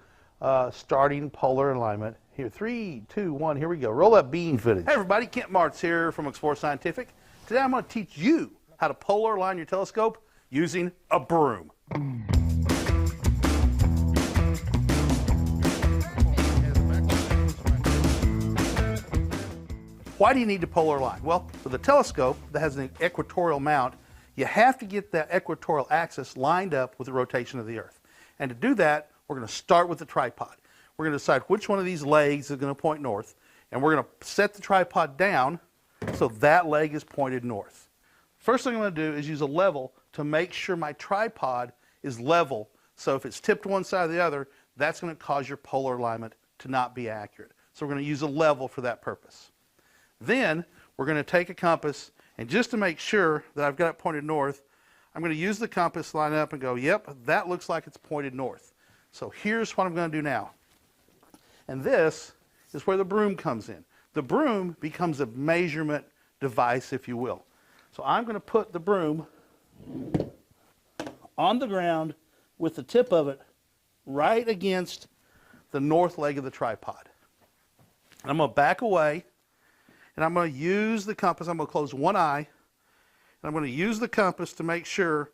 starting polar alignment. Here, 3, 2, 1, here we go. Roll that beam footage. Hey everybody, Kent Marts here from Explore Scientific. Today I'm going to teach you how to polar align your telescope using a broom. Why do you need to polar align? Well, with a telescope that has an equatorial mount, you have to get that equatorial axis lined up with the rotation of the Earth. And to do that, we're going to start with the tripod. We're going to decide which one of these legs is going to point north, and we're going to set the tripod down so that leg is pointed north. First thing I'm going to do is use a level to make sure my tripod is level. So if it's tipped one side or the other, that's going to cause your polar alignment to not be accurate. So we're going to use a level for that purpose. Then we're going to take a compass, and just to make sure that I've got it pointed north, I'm going to use the compass, line up, and go, yep, that looks like it's pointed north. So here's what I'm going to do now. And this is where the broom comes in. The broom becomes a measurement device, if you will. So I'm going to put the broom on the ground with the tip of it right against the north leg of the tripod. And I'm going to back away, and I'm going to use the compass. I'm going to close one eye, and I'm going to use the compass to make sure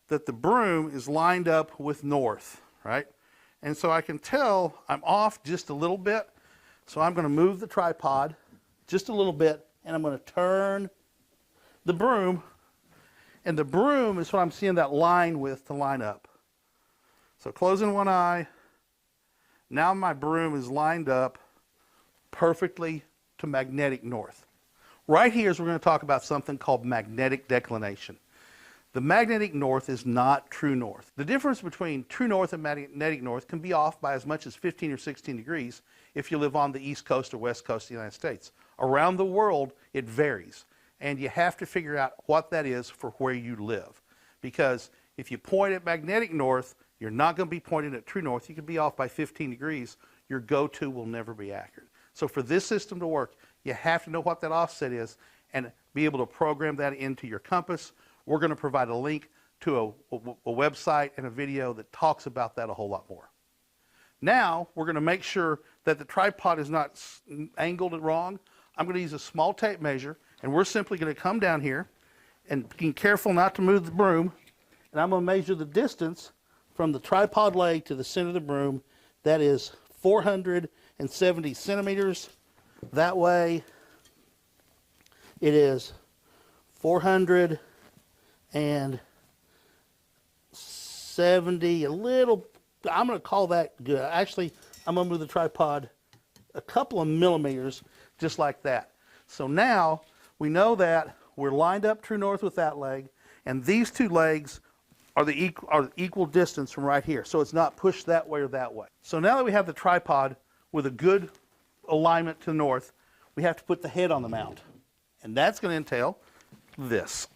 that the broom is lined up with north, right? And so I can tell I'm off just a little bit. So I'm going to move the tripod just a little bit, and I'm going to turn the broom, and the broom is what I'm seeing that line with to line up. So closing one eye, now my broom is lined up perfectly to magnetic north. Right here is we're going to talk about something called magnetic declination. The magnetic north is not true north. The difference between true north and magnetic north can be off by as much as 15 or 16 degrees if you live on the east coast or west coast of the United States. Around the world, it varies. And you have to figure out what that is for where you live. Because if you point at magnetic north, you're not going to be pointing at true north. You could be off by 15 degrees. Your go-to will never be accurate. So for this system to work, you have to know what that offset is and be able to program that into your compass. We're going to provide a link to a website and a video that talks about that a whole lot more. Now, we're going to make sure that the tripod is not angled wrong. I'm going to use a small tape measure, and we're simply going to come down here and be careful not to move the broom, and I'm going to measure the distance from the tripod leg to the center of the broom. That is 470 centimeters. That way, it is 470, a little, I'm going to call that good. Actually, I'm going to move the tripod a couple of millimeters, just like that. So now, we know that we're lined up true north with that leg, and these two legs are the equal distance from right here. So it's not pushed that way or that way. So now that we have the tripod with a good alignment to the north, we have to put the head on the mount. And that's going to entail this.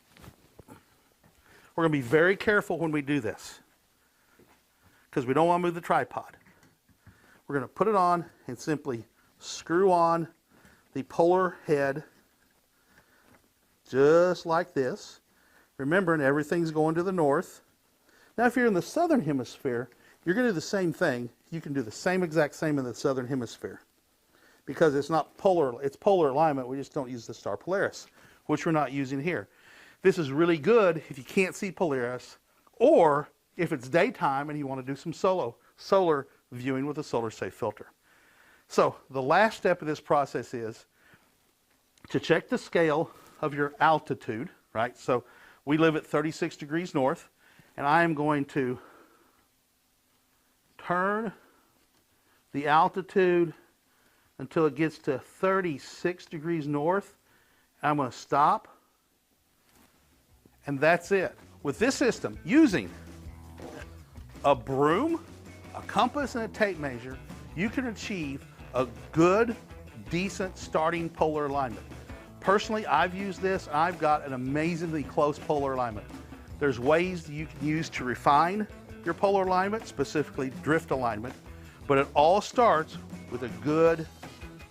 We're going to be very careful when we do this because we don't want to move the tripod. We're going to put it on and simply screw on the polar head just like this. Remembering everything's going to the north. Now if you're in the southern hemisphere, you're going to do the same thing. You can do the exact same in the southern hemisphere. Because it's not polar, it's polar alignment, we just don't use the star Polaris, which we're not using here. This is really good if you can't see Polaris, or if it's daytime and you want to do some solar viewing with a solar safe filter. So the last step of this process is to check the scale of your altitude, right? So we live at 36 degrees north, and I am going to turn the altitude until it gets to 36 degrees north. I'm going to stop, and that's it. With this system, using a broom, a compass, and a tape measure, you can achieve a good, decent starting polar alignment. Personally, I've used this, and I've got an amazingly close polar alignment. There's ways you can use to refine your polar alignment, specifically drift alignment, but it all starts with a good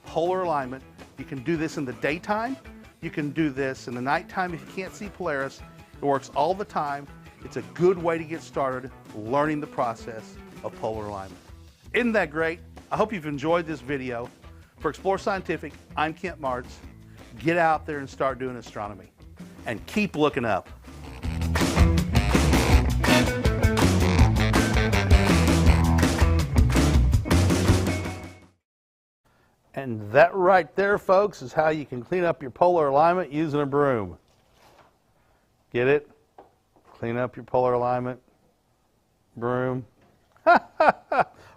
polar alignment. You can do this in the daytime. You can do this in the nighttime if you can't see Polaris. It works all the time. It's a good way to get started learning the process of polar alignment. Isn't that great? I hope you've enjoyed this video. For Explore Scientific, I'm Kent Marts. Get out there and start doing astronomy. And keep looking up. And that right there, folks, is how you can clean up your polar alignment using a broom. Get it? Clean up your polar alignment. Broom.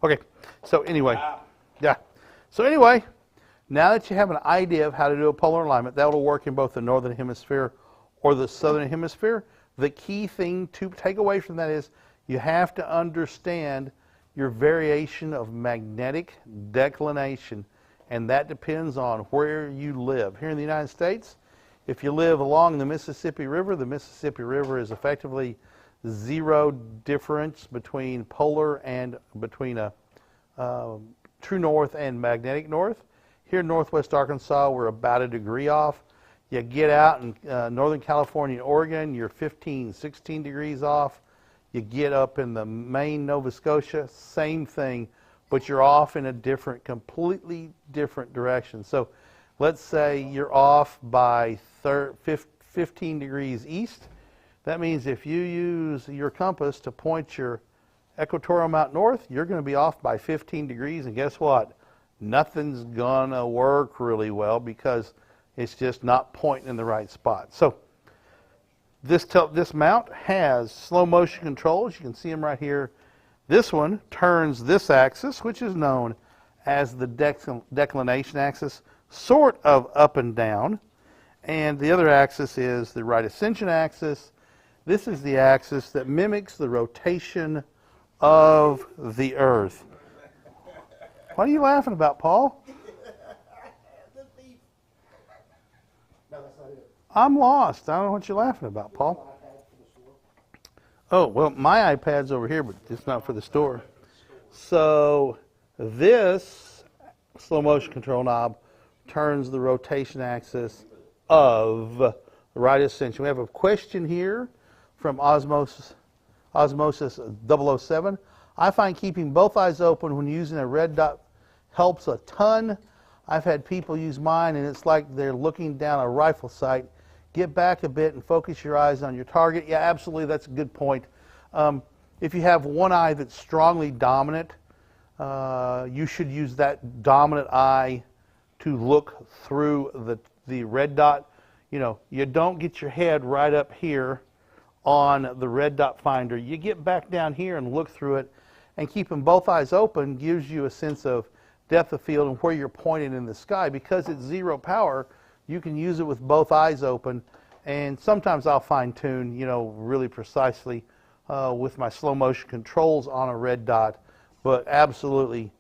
Okay, so anyway. Yeah. So anyway, now that you have an idea of how to do a polar alignment, that will work in both the northern hemisphere or the southern hemisphere. The key thing to take away from that is you have to understand your variation of magnetic declination. And that depends on where you live. Here in the United States, if you live along the Mississippi River is effectively zero difference between polar and between a true north and magnetic north. Here in northwest Arkansas, we're about a degree off. You get out in Northern California and Oregon, you're 15, 16 degrees off. You get up in the Maine, Nova Scotia, same thing. But you're off in a completely different direction. So let's say you're off by 15 degrees east. That means if you use your compass to point your Equatorial Mount north, you're going to be off by 15 degrees. And guess what? Nothing's going to work really well because it's just not pointing in the right spot. So this mount has slow motion controls. You can see them right here. This one turns this axis, which is known as the declination axis, sort of up and down. And the other axis is the right ascension axis. This is the axis that mimics the rotation of the Earth. What are you laughing about, Paul? I'm lost. I don't know what you're laughing about, Paul. Oh, well, my iPad's over here, but it's not for the store. So this slow motion control knob turns the rotation axis of the right ascension. We have a question here from Osmosis 007. I find keeping both eyes open when using a red dot helps a ton. I've had people use mine, and it's like they're looking down a rifle sight. Get back a bit and focus your eyes on your target. Yeah, absolutely, that's a good point. If you have one eye that's strongly dominant, you should use that dominant eye to look through the red dot. You know, you don't get your head right up here on the red dot finder. You get back down here and look through it, and keeping both eyes open gives you a sense of depth of field and where you're pointing in the sky. Because it's zero power, you can use it with both eyes open, and sometimes I'll fine tune, you know, really precisely with my slow motion controls on a red dot, but absolutely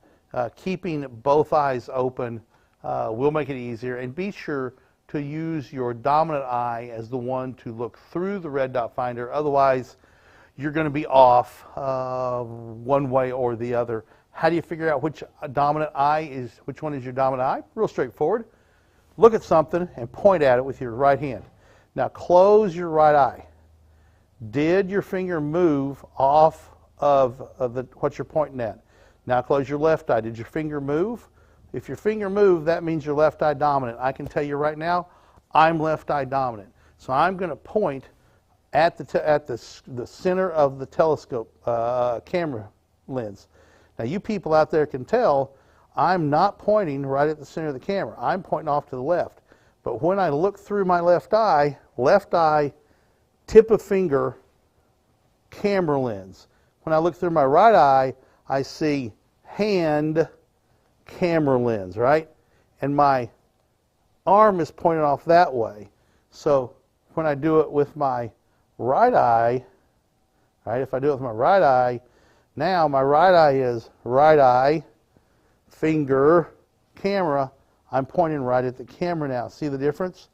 keeping both eyes open will make it easier. And be sure to use your dominant eye as the one to look through the red dot finder. Otherwise, you're going to be off one way or the other. How do you figure out which one is your dominant eye? Real straightforward. Look at something and point at it with your right hand. Now close your right eye. Did your finger move off of what you're pointing at? Now close your left eye. Did your finger move? If your finger moved, that means you're left eye dominant. I can tell you right now, I'm left eye dominant. So I'm going to point at the center of the telescope camera lens. Now you people out there can tell I'm not pointing right at the center of the camera. I'm pointing off to the left. But when I look through my left eye, tip of finger, camera lens. When I look through my right eye, I see hand, camera lens, right? And my arm is pointed off that way. So when I do it with my right eye, right, if I do it with my right eye, now my right eye is right eye, finger, camera. I'm pointing right at the camera now. See the difference?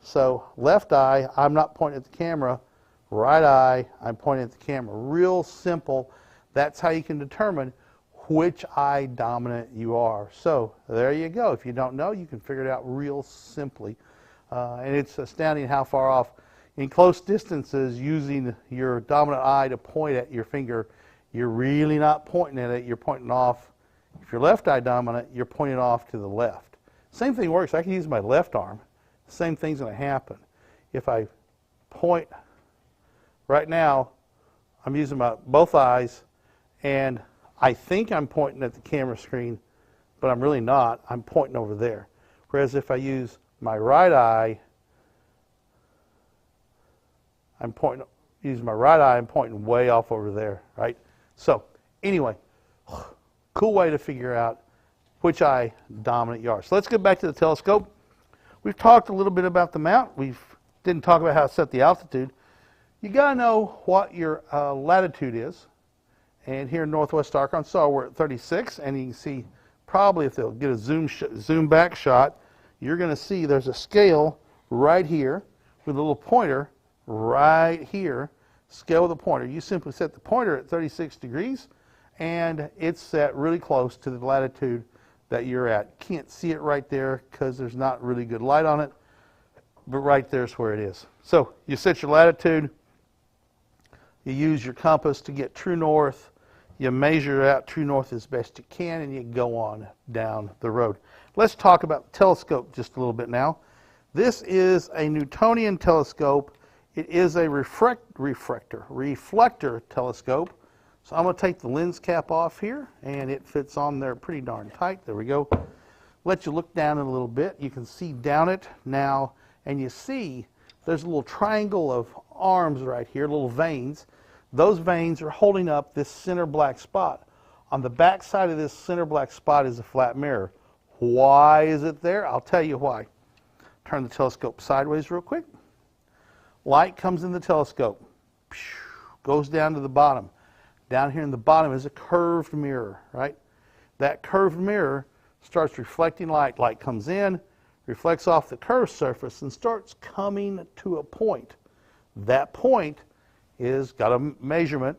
So left eye, I'm not pointing at the camera. Right eye, I'm pointing at the camera. Real simple. That's how you can determine which eye dominant you are. So there you go. If you don't know, you can figure it out real simply. And it's astounding how far off. In close distances, using your dominant eye to point at your finger, you're really not pointing at it. You're pointing off. If you're left eye dominant, you're pointing off to the left. Same thing works. I can use my left arm. Same thing's going to happen. If I point right now, I'm using both eyes, and I think I'm pointing at the camera screen, but I'm really not. I'm pointing over there. Whereas if I use my right eye, I'm pointing way off over there, right? So anyway, cool way to figure out which eye dominant you are. So let's get back to the telescope. We've talked a little bit about the mount. We didn't talk about how to set the altitude. You got to know what your latitude is. And here in northwest Arkansas, we're at 36, and you can see probably if they'll get a zoom back shot, you're going to see there's a scale right here with a little pointer right here. Scale with a pointer. You simply set the pointer at 36 degrees, and it's set really close to the latitude that you're at. Can't see it right there because there's not really good light on it, but right there's where it is. So you set your latitude, you use your compass to get true north, you measure out true north as best you can, and you go on down the road. Let's talk about the telescope just a little bit now. This is a Newtonian telescope. It is a reflector telescope. So I'm going to take the lens cap off here, and it fits on there pretty darn tight. There we go. Let you look down it a little bit. You can see down it now, and you see there's a little triangle of arms right here, little veins. Those veins are holding up this center black spot. On the back side of this center black spot is a flat mirror. Why is it there? I'll tell you why. Turn the telescope sideways real quick. Light comes in the telescope, goes down to the bottom. Down here in the bottom is a curved mirror, right? That curved mirror starts reflecting light. Light comes in, reflects off the curved surface, and starts coming to a point. That point is got a measurement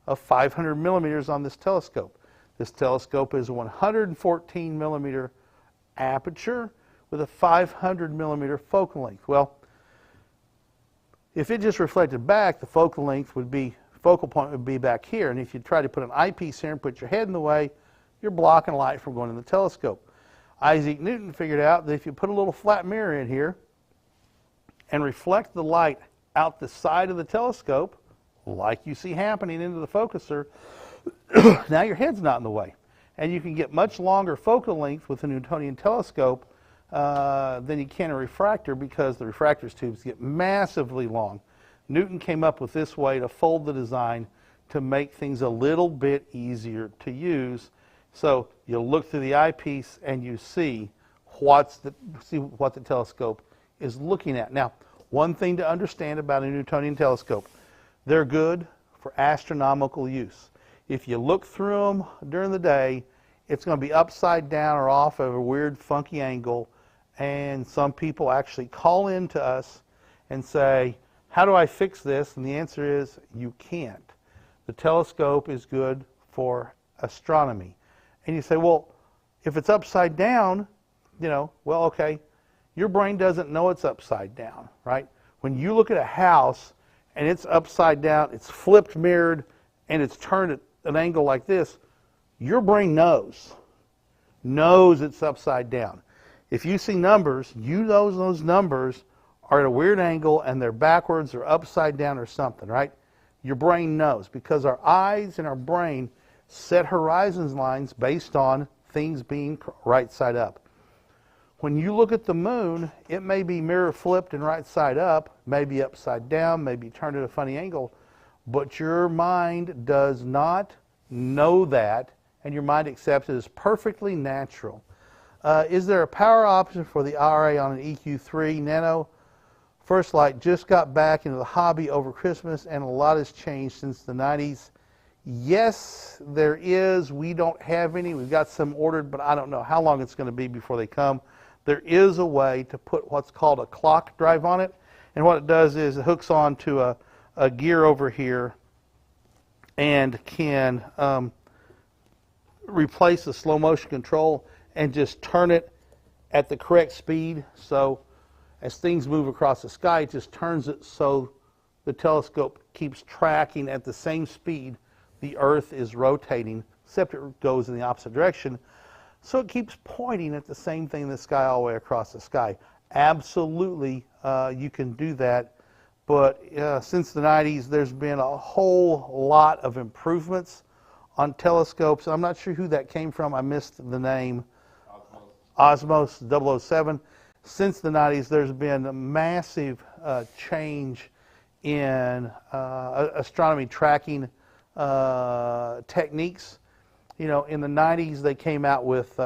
of 500 millimeters on this telescope. This telescope is a 114 millimeter aperture with a 500 millimeter focal length. Well, if it just reflected back, the focal point would be back here. And if you try to put an eyepiece here and put your head in the way, you're blocking light from going in the telescope. Isaac Newton figured out that if you put a little flat mirror in here and reflect the light out the side of the telescope, like you see happening into the focuser, now your head's not in the way. And you can get much longer focal length with a Newtonian telescope than you can a refractor, because the refractor's tubes get massively long. Newton came up with this way to fold the design to make things a little bit easier to use. So you'll look through the eyepiece and you see what the telescope is looking at. Now, one thing to understand about a Newtonian telescope, they're good for astronomical use. If you look through them during the day, it's going to be upside down or off of a weird, funky angle. And some people actually call in to us and say, how do I fix this? And the answer is, you can't. The telescope is good for astronomy. And you say, well, if it's upside down, well, okay, your brain doesn't know it's upside down, right? When you look at a house and it's upside down, it's flipped, mirrored, and it's turned at an angle like this, your brain knows it's upside down. If you see numbers, you know those numbers are at a weird angle and they're backwards or upside down or something, right? Your brain knows, because our eyes and our brain set horizon lines based on things being right side up. When you look at the moon, it may be mirror flipped and right side up, maybe upside down, maybe turned at a funny angle, but your mind does not know that, and your mind accepts it as perfectly natural. Is there a power option for the RA on an EQ3 Nano? First Light just got back into the hobby over Christmas, and a lot has changed since the 90s. Yes, there is. We don't have any. We've got some ordered, but I don't know how long it's going to be before they come. There is a way to put what's called a clock drive on it, and what it does is it hooks on to a gear over here and can replace the slow motion control and just turn it at the correct speed. So as things move across the sky, it just turns it so the telescope keeps tracking at the same speed the Earth is rotating, except it goes in the opposite direction. So it keeps pointing at the same thing in the sky all the way across the sky. Absolutely, you can do that. But since the 90s, there's been a whole lot of improvements on telescopes. I'm not sure who that came from. I missed the name. Osmos 007. Since the 90s, there's been a massive change in astronomy tracking techniques. In the 90s, they came out with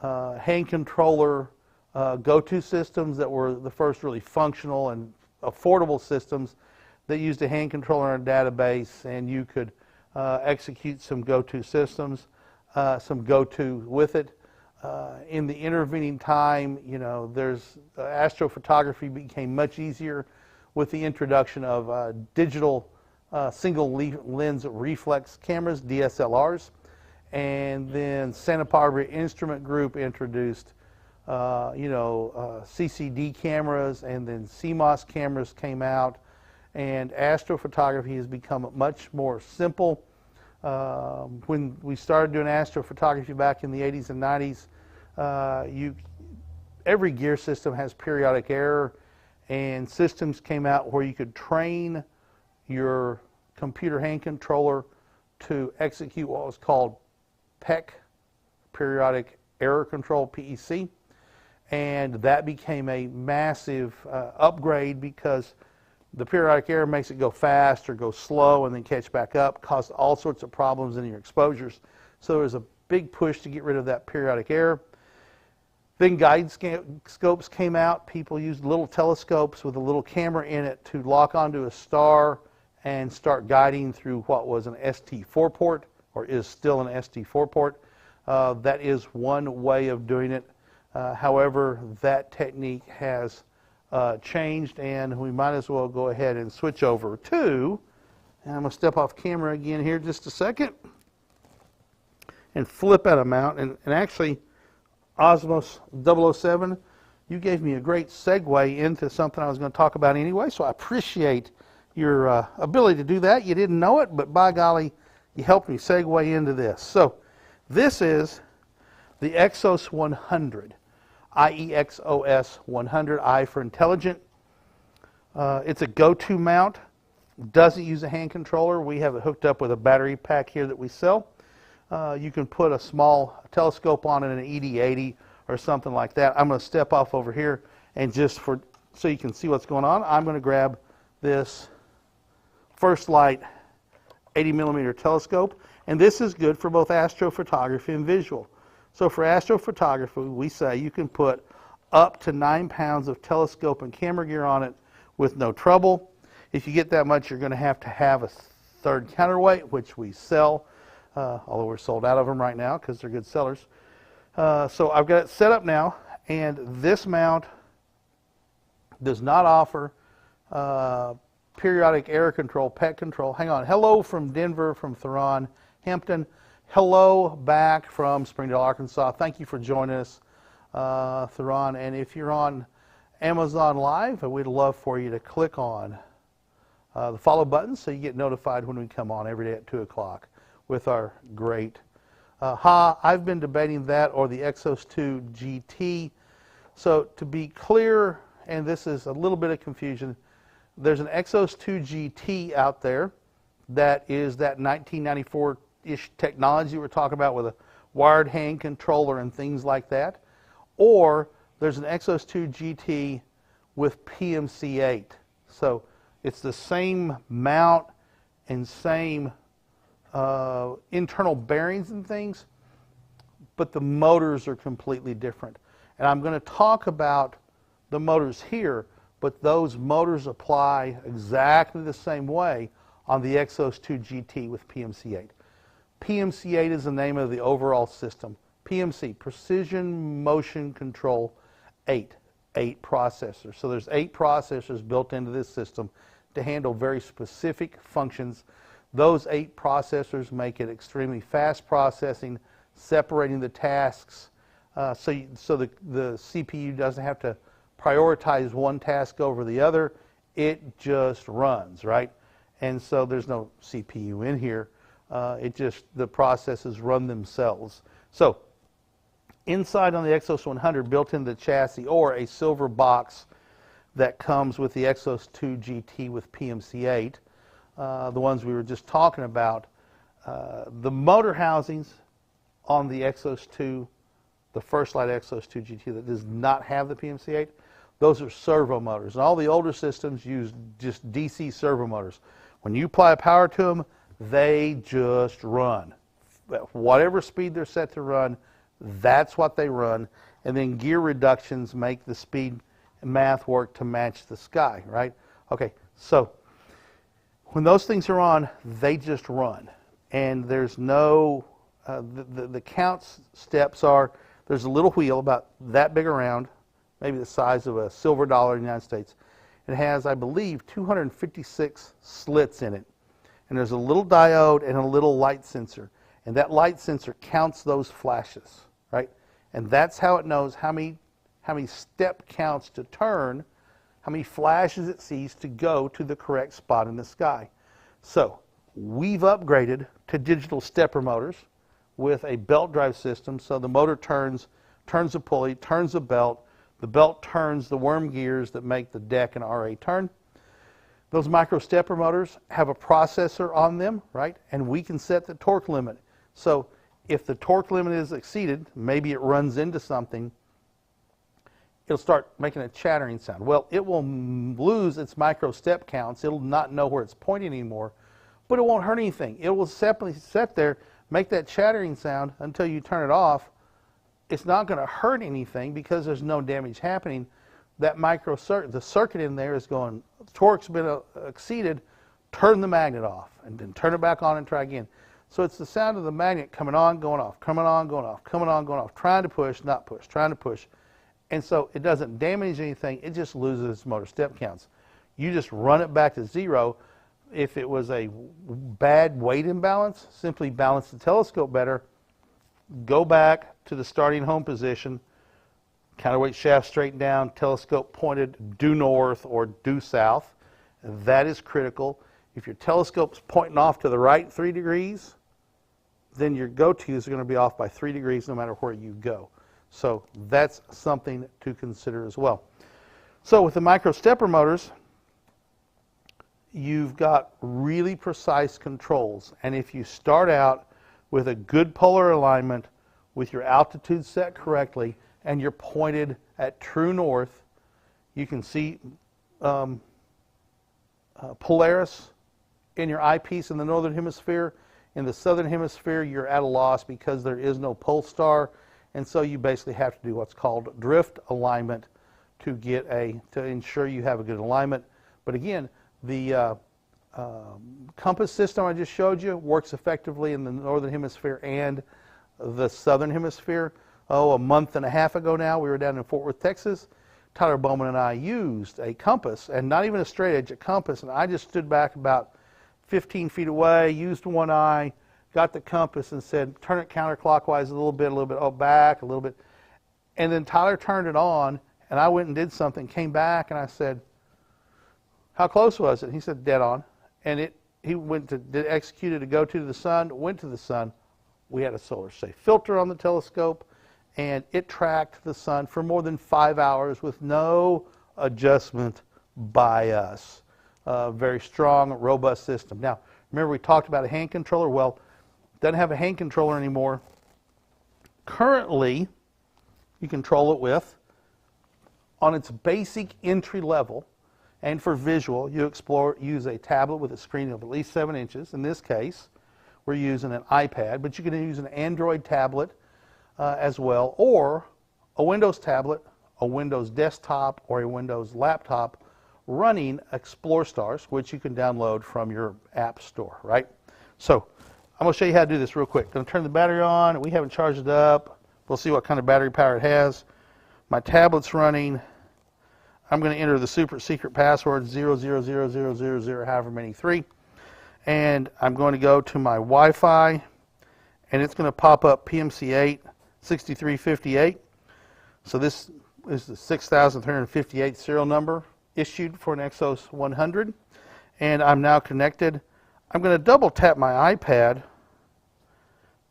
hand controller go-to systems that were the first really functional and affordable systems that used a hand controller and a database, and you could execute some go-to systems, some go-to with it. In the intervening time, there's astrophotography became much easier with the introduction of digital single lens reflex cameras, DSLRs, and then Santa Barbara Instrument Group introduced CCD cameras, and then CMOS cameras came out, and astrophotography has become much more simple. When we started doing astrophotography back in the 80s and 90s, every gear system has periodic error, and systems came out where you could train your computer hand controller to execute what was called PEC, periodic error control, PEC, and that became a massive upgrade, because the periodic error makes it go fast or go slow and then catch back up, caused all sorts of problems in your exposures. So there was a big push to get rid of that periodic error. Then guide scopes came out. People used little telescopes with a little camera in it to lock onto a star and start guiding through what was an ST4 port, or is still an ST4 port. That is one way of doing it. However, that technique has changed, and we might as well go ahead and switch over to, and I'm going to step off camera again here just a second and flip at a mount. And actually, Osmos 007, you gave me a great segue into something I was going to talk about anyway, so I appreciate your ability to do that. You didn't know it, but by golly, you helped me segue into this. So this is the Exos 100, IEXOS 100, I for intelligent. It's a go-to mount. Doesn't use a hand controller. We have it hooked up with a battery pack here that we sell. You can put a small telescope on it, an ED80 or something like that. I'm going to step off over here, and just so you can see what's going on, I'm going to grab this First Light 80mm telescope, and this is good for both astrophotography and visual. So for astrophotography, we say you can put up to 9 pounds of telescope and camera gear on it with no trouble. If you get that much, you're going to have a third counterweight, which we sell, although we're sold out of them right now because they're good sellers. So I've got it set up now, and this mount does not offer periodic error control, PET control. Hang on. Hello from Denver, from Theron Hampton. Hello back from Springdale, Arkansas. Thank you for joining us, Theron. And if you're on Amazon Live, we'd love for you to click on the follow button so you get notified when we come on every day at 2 o'clock with our great I've been debating that or the Exos 2 GT. So to be clear, and this is a little bit of confusion, there's an Exos 2 GT out there that is that 1994-ish technology we're talking about with a wired hand controller and things like that. Or there's an Exos 2 GT with PMC8. So it's the same mount and same internal bearings and things, but the motors are completely different. And I'm going to talk about the motors here, but those motors apply exactly the same way on the Exos 2 GT with PMC8. PMC8 is the name of the overall system. PMC, Precision Motion Control 8 processors. So there's 8 processors built into this system to handle very specific functions. Those 8 processors make it extremely fast processing, separating the tasks, so the CPU doesn't have to prioritize one task over the other. It just runs, right? And so there's no CPU in here. The processes run themselves. So inside on the Exos 100, built into the chassis, or a silver box that comes with the Exos 2 GT with PMC8, the ones we were just talking about, the motor housings on the Exos 2, the First Light Exos 2 GT that does not have the PMC8, those are servo motors. And all the older systems use just DC servo motors. When you apply power to them, they just run. At whatever speed they're set to run, that's what they run. And then gear reductions make the speed and math work to match the sky, right? Okay, so when those things are on, they just run. And there's no, the count steps are, there's a little wheel about that big around, maybe the size of a silver dollar in the United States. It has, I believe, 256 slits in it. And there's a little diode and a little light sensor. And that light sensor counts those flashes, right? And that's how it knows how many step counts to turn, how many flashes it sees to go to the correct spot in the sky. So we've upgraded to digital stepper motors with a belt drive system. So the motor turns a pulley, turns a belt. The belt turns the worm gears that make the deck and RA turn. Those micro stepper motors have a processor on them, right? And we can set the torque limit. So if the torque limit is exceeded, maybe it runs into something, it'll start making a chattering sound. Well, it will lose its micro step counts. It'll not know where it's pointing anymore, but it won't hurt anything. It will simply sit there, make that chattering sound until you turn it off. It's not going to hurt anything because there's no damage happening. That the circuit in there is going, torque's been exceeded, turn the magnet off, and then turn it back on and try again. So it's the sound of the magnet coming on, going off, coming on, going off, coming on, going off, trying to push, not push, trying to push. And so it doesn't damage anything, it just loses its motor step counts. You just run it back to zero. If it was a bad weight imbalance, simply balance the telescope better, go back to the starting home position, counterweight shaft straight down, telescope pointed due north or due south. That is critical. If your telescope's pointing off to the right 3 degrees, then your go-tos are going to be off by 3 degrees no matter where you go. So that's something to consider as well. So with the micro stepper motors, you've got really precise controls. And if you start out with a good polar alignment, with your altitude set correctly, and you're pointed at true north, you can see Polaris in your eyepiece in the northern hemisphere. In the southern hemisphere, you're at a loss because there is no pole star, and so you basically have to do what's called drift alignment to ensure you have a good alignment. But again, the compass system I just showed you works effectively in the northern hemisphere and the southern hemisphere. A month and a half ago now, we were down in Fort Worth, Texas. Tyler Bowman and I used a compass, and not even a straight edge, a compass, and I just stood back about 15 feet away, used one eye, got the compass and said, turn it counterclockwise a little bit, oh, back, a little bit. And then Tyler turned it on, and I went and did something, came back, and I said, how close was it? He said, dead on. And he went to execute it to go to the sun, went to the sun. We had a solar safe filter on the telescope, and it tracked the sun for more than 5 hours with no adjustment by us. Very strong, robust system. Now, remember we talked about a hand controller? Well, it doesn't have a hand controller anymore. Currently, you control it with, on its basic entry level, and for visual, use a tablet with a screen of at least 7 inches. In this case, we're using an iPad, but you can use an Android tablet as well, or a Windows tablet, a Windows desktop, or a Windows laptop running Explore Stars, which you can download from your app store, right? So I'm going to show you how to do this real quick. Going to turn the battery on. We haven't charged it up. We'll see what kind of battery power it has. My tablet's running. I'm going to enter the super secret password 000000, however many, 3. And I'm going to go to my Wi-Fi, and it's going to pop up PMC8 6358. So this is the 6358 serial number issued for an Exos 100. And I'm now connected. I'm going to double tap my iPad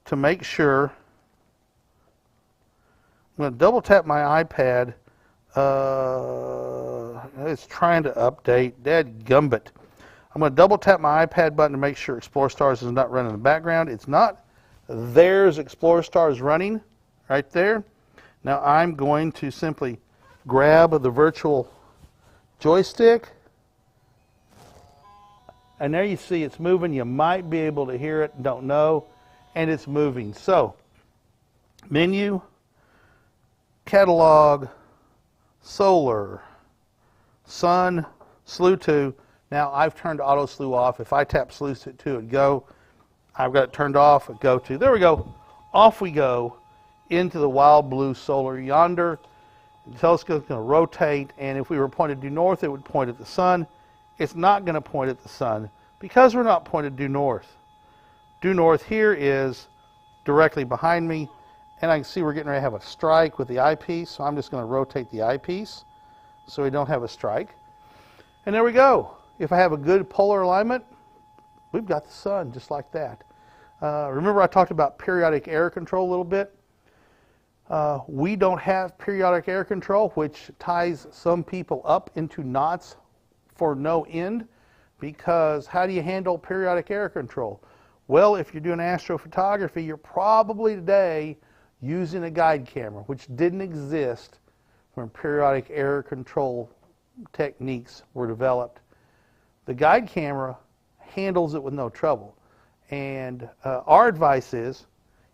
to make sure. I'm going to double tap my iPad. It's trying to update. Dadgumbit. I'm going to double tap my iPad button to make sure Explore Stars is not running in the background. It's not. There's Explore Stars running right there. Now I'm going to simply grab the virtual joystick. And there you see it's moving. You might be able to hear it, don't know. And it's moving. So, menu, catalog, solar, sun, slew 2. Now I've turned auto slew off. If I tap slew 2 and go, I've got it turned off. Go to, there we go. Off we go into the wild blue solar yonder. The telescope's going to rotate, and if we were pointed due north, it would point at the sun. It's not going to point at the sun because we're not pointed due north. Due north here is directly behind me, and I can see we're getting ready to have a strike with the eyepiece, so I'm just going to rotate the eyepiece so we don't have a strike. And there we go. If I have a good polar alignment, we've got the sun just like that. Remember I talked about periodic error control a little bit? We don't have periodic error control, which ties some people up into knots for no end, because how do you handle periodic error control? Well, if you're doing astrophotography, you're probably today using a guide camera, which didn't exist when periodic error control techniques were developed. The guide camera handles it with no trouble. And our advice is,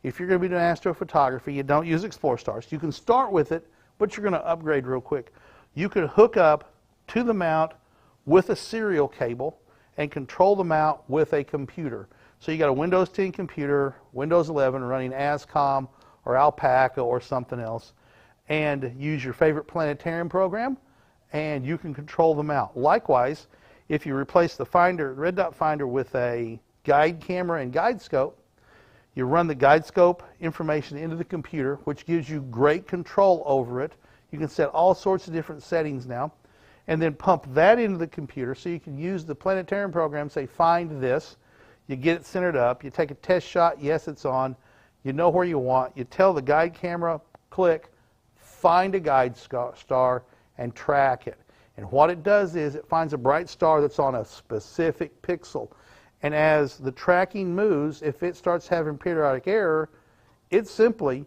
if you're going to be doing astrophotography, you don't use Explore Stars. You can start with it, but you're going to upgrade real quick. You can hook up to the mount with a serial cable and control the mount with a computer. So you got a Windows 10 computer, Windows 11 running ASCOM or Alpaca or something else, and use your favorite planetarium program, and you can control the mount. Likewise, if you replace the finder, red dot finder, with a guide camera and guide scope, you run the guide scope information into the computer, which gives you great control over it. You can set all sorts of different settings now, and then pump that into the computer so you can use the planetarium program, say find this, you get it centered up, you take a test shot, yes it's on, you know where you want, you tell the guide camera, click, find a guide star, and track it. And what it does is it finds a bright star that's on a specific pixel. And as the tracking moves, if it starts having periodic error, it simply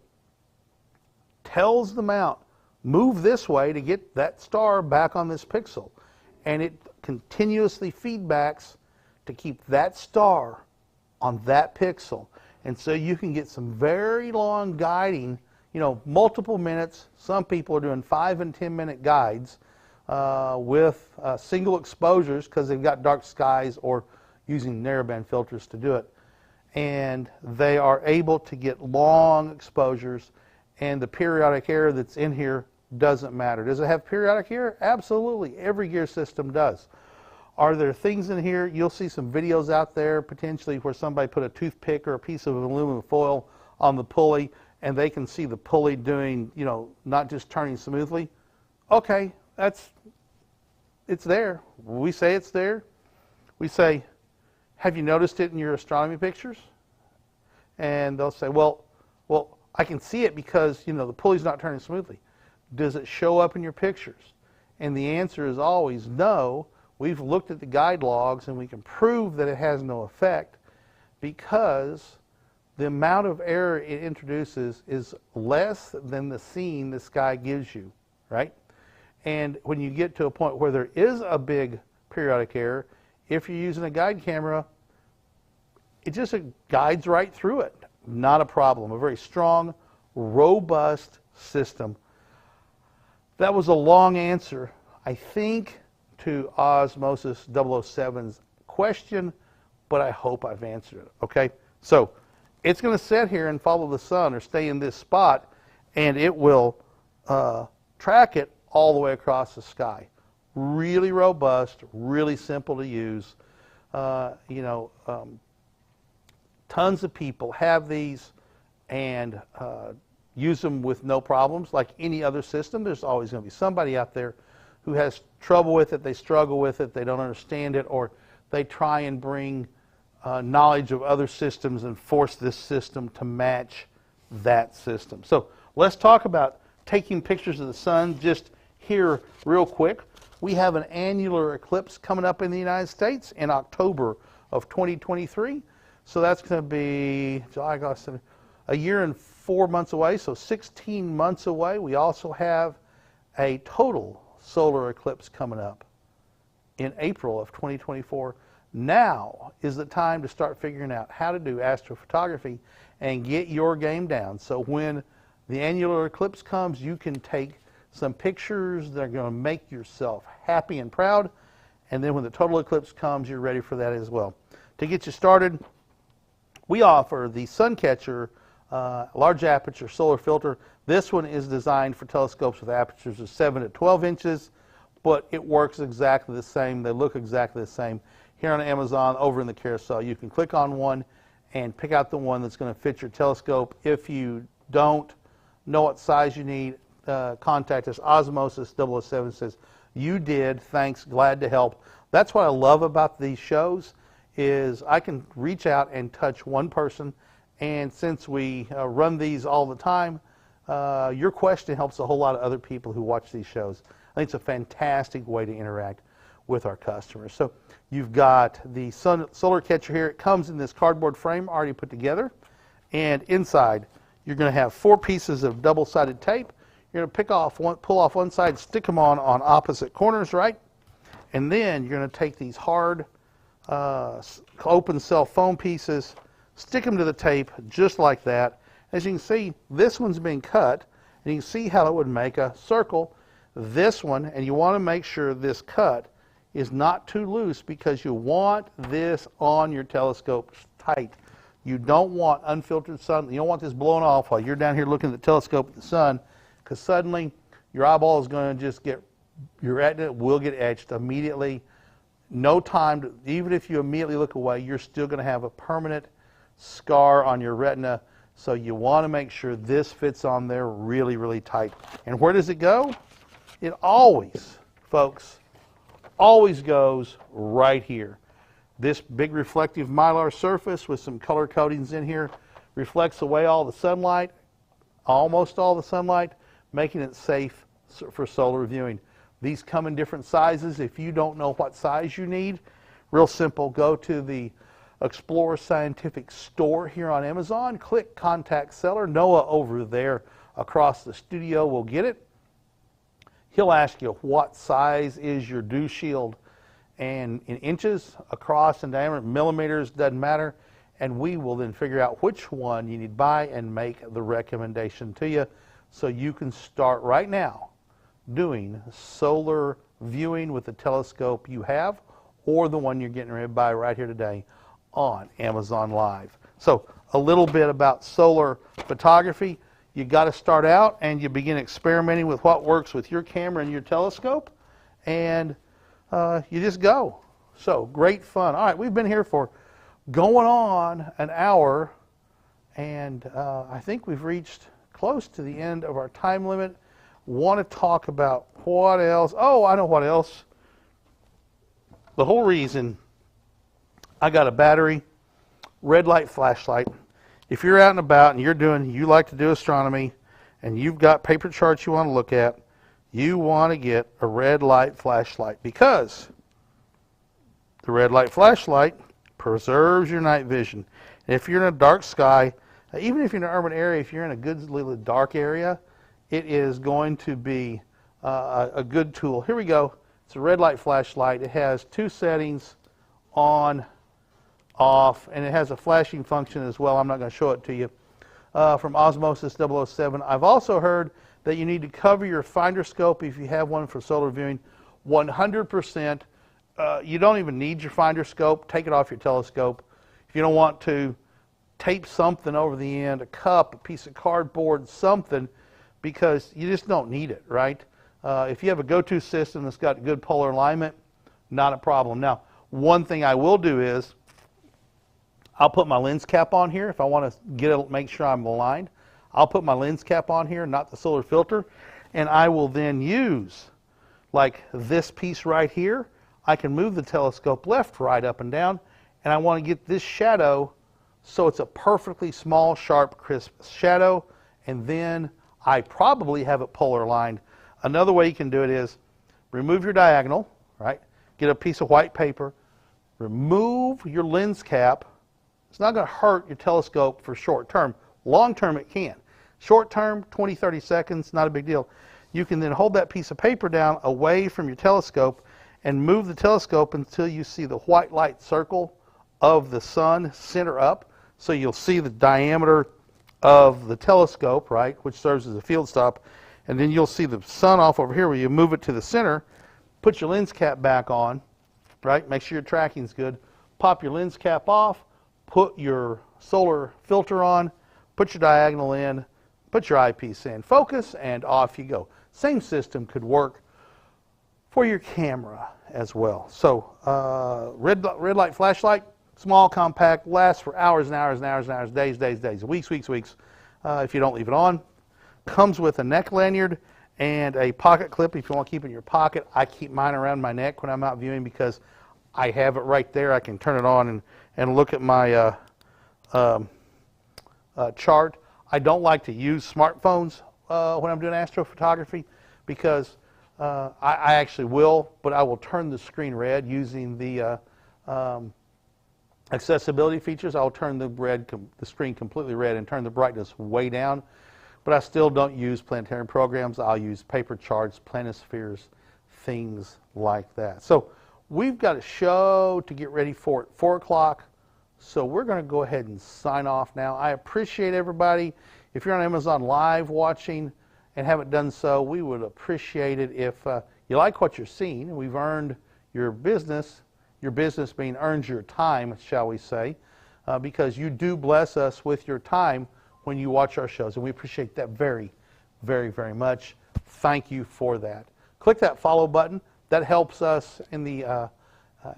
tells the mount, move this way to get that star back on this pixel. And it continuously feedbacks to keep that star on that pixel. And so you can get some very long guiding, you know, multiple minutes. Some people are doing 5 and 10 minute guides with single exposures because they've got dark skies or using narrowband filters to do it. And they are able to get long exposures, and the periodic error that's in here doesn't matter. Does it have periodic error? Absolutely. Every gear system does. Are there things in here? You'll see some videos out there potentially where somebody put a toothpick or a piece of aluminum foil on the pulley and they can see the pulley doing, you know, not just turning smoothly. Okay, it's there. We say it's there. We say, have you noticed it in your astronomy pictures? And they'll say, well, I can see it because, you know, the pulley's not turning smoothly. Does it show up in your pictures? And the answer is always no. We've looked at the guide logs and we can prove that it has no effect because the amount of error it introduces is less than the scene the sky gives you, right? And when you get to a point where there is a big periodic error, if you're using a guide camera, it just guides right through it. Not a problem. A very strong, robust system. That was a long answer, I think, to Osmosis 007's question, but I hope I've answered it, okay? So it's going to sit here and follow the sun or stay in this spot, and it will track it all the way across the sky. Really robust, really simple to use. Tons of people have these and use them with no problems. Like any other system, there's always going to be somebody out there who has trouble with it, they struggle with it, they don't understand it, or they try and bring knowledge of other systems and force this system to match that system. So let's talk about taking pictures of the sun just here real quick. We have an annular eclipse coming up in the United States in October of 2023. So that's going to be July, August, a year and 4 months away, so 16 months away. We also have a total solar eclipse coming up in April of 2024. Now is the time to start figuring out how to do astrophotography and get your game down. So when the annular eclipse comes, you can take some pictures that are going to make yourself happy and proud. And then when the total eclipse comes, you're ready for that as well. To get you started, we offer the Suncatcher large aperture solar filter. This one is designed for telescopes with apertures of 7 to 12 inches, but it works exactly the same. They look exactly the same. Here on Amazon, over in the carousel, you can click on one and pick out the one that's going to fit your telescope. If you don't know what size you need, contact us. Osmosis 007 says, you did, thanks, glad to help. That's what I love about these shows is I can reach out and touch one person, and since we run these all the time, your question helps a whole lot of other people who watch these shows. I think it's a fantastic way to interact with our customers. So you've got the solar catcher here. It comes in this cardboard frame already put together, and inside you're going to have 4 pieces of double-sided tape. You're going to pull off one side, stick them on opposite corners, right? And then you're going to take these hard open cell foam pieces, stick them to the tape just like that. As you can see, this one's been cut, and you can see how it would make a circle. This one, and you want to make sure this cut is not too loose because you want this on your telescope tight. You don't want unfiltered sun. You don't want this blowing off while you're down here looking at the telescope at the sun, because suddenly your eyeball is going to just your retina will get etched immediately. No time to, even if you immediately look away, you're still going to have a permanent scar on your retina. So you want to make sure this fits on there really, really tight. And where does it go? It always, folks, always goes right here. This big reflective mylar surface with some color coatings in here reflects away all the sunlight, almost all the sunlight, making it safe for solar viewing. These come in different sizes. If you don't know what size you need, real simple, go to the Explorer Scientific store here on Amazon, click Contact Seller. Noah over there across the studio will get it. He'll ask you what size is your dew shield, and in inches, across and diameter, millimeters, doesn't matter, and we will then figure out which one you need to buy and make the recommendation to you so you can start right now doing solar viewing with the telescope you have or the one you're getting ready to buy right here today on Amazon Live. So a little bit about solar photography. You got to start out and you begin experimenting with what works with your camera and your telescope, and you just go. So great fun. All right, we've been here for going on an hour, and I think we've reached close to the end of our time limit. Want to talk about what else? Oh, I know what else. The whole reason I got a battery red light flashlight. If you're out and about and you like to do astronomy and you've got paper charts you want to look at, you want to get a red light flashlight, because the red light flashlight preserves your night vision. And if you're in a dark sky, even if you're in an urban area, if you're in a good little dark area, it is going to be a good tool. Here we go. It's a red light flashlight. It has two settings, on, off, and it has a flashing function as well. I'm not going to show it to you. From Osmosis 007. I've also heard that you need to cover your finder scope if you have one for solar viewing 100%. You don't even need your finder scope. Take it off your telescope. If you don't want to, tape something over the end, a cup, a piece of cardboard, something, because you just don't need it, right? If you have a go-to system that's got good polar alignment, not a problem. Now, one thing I will do is I'll put my lens cap on here if I want to make sure I'm aligned. I'll put my lens cap on here, not the solar filter, and I will then use, like this piece right here, I can move the telescope left, right, up, and down, and I want to get this shadow so it's a perfectly small, sharp, crisp shadow, and then I probably have it polar aligned. Another way you can do it is remove your diagonal, right? Get a piece of white paper, remove your lens cap. It's not going to hurt your telescope for short term. Long term it can. Short term, 20, 30 seconds, not a big deal. You can then hold that piece of paper down away from your telescope and move the telescope until you see the white light circle of the sun center up. So you'll see the diameter of the telescope, right, which serves as a field stop. And then you'll see the sun off over here where you move it to the center, put your lens cap back on, right, make sure your tracking's good, pop your lens cap off, put your solar filter on, put your diagonal in, put your eyepiece in, focus, and off you go. Same system could work for your camera as well. So red light flashlight, small, compact, lasts for hours and hours and hours and hours, days, weeks, if you don't leave it on. Comes with a neck lanyard and a pocket clip if you want to keep it in your pocket. I keep mine around my neck when I'm out viewing because I have it right there. I can turn it on and look at my chart. I don't like to use smartphones when I'm doing astrophotography because I actually will, but I will turn the screen red using the accessibility features. I'll turn the screen completely red and turn the brightness way down. But I still don't use planetarium programs. I'll use paper charts, planispheres, things like that. So we've got a show to get ready for at 4 o'clock. So we're going to go ahead and sign off now. I appreciate everybody. If you're on Amazon Live watching and haven't done so, we would appreciate it if you like what you're seeing. We've earned your business being earns your time, shall we say, because you do bless us with your time when you watch our shows, and we appreciate that very, very, very much. Thank you for that. Click that follow button. That helps us in the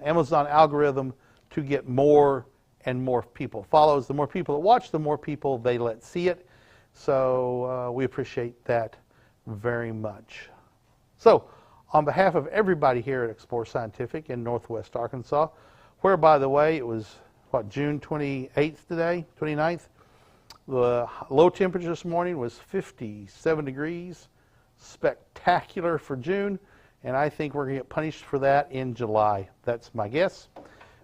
Amazon algorithm to get more and more people. Follows, the more people that watch, the more people they let see it. So we appreciate that very much. So on behalf of everybody here at Explore Scientific in Northwest Arkansas, where, by the way, it was, June 28th today, 29th, the low temperature this morning was 57 degrees, spectacular for June, and I think we're going to get punished for that in July. That's my guess.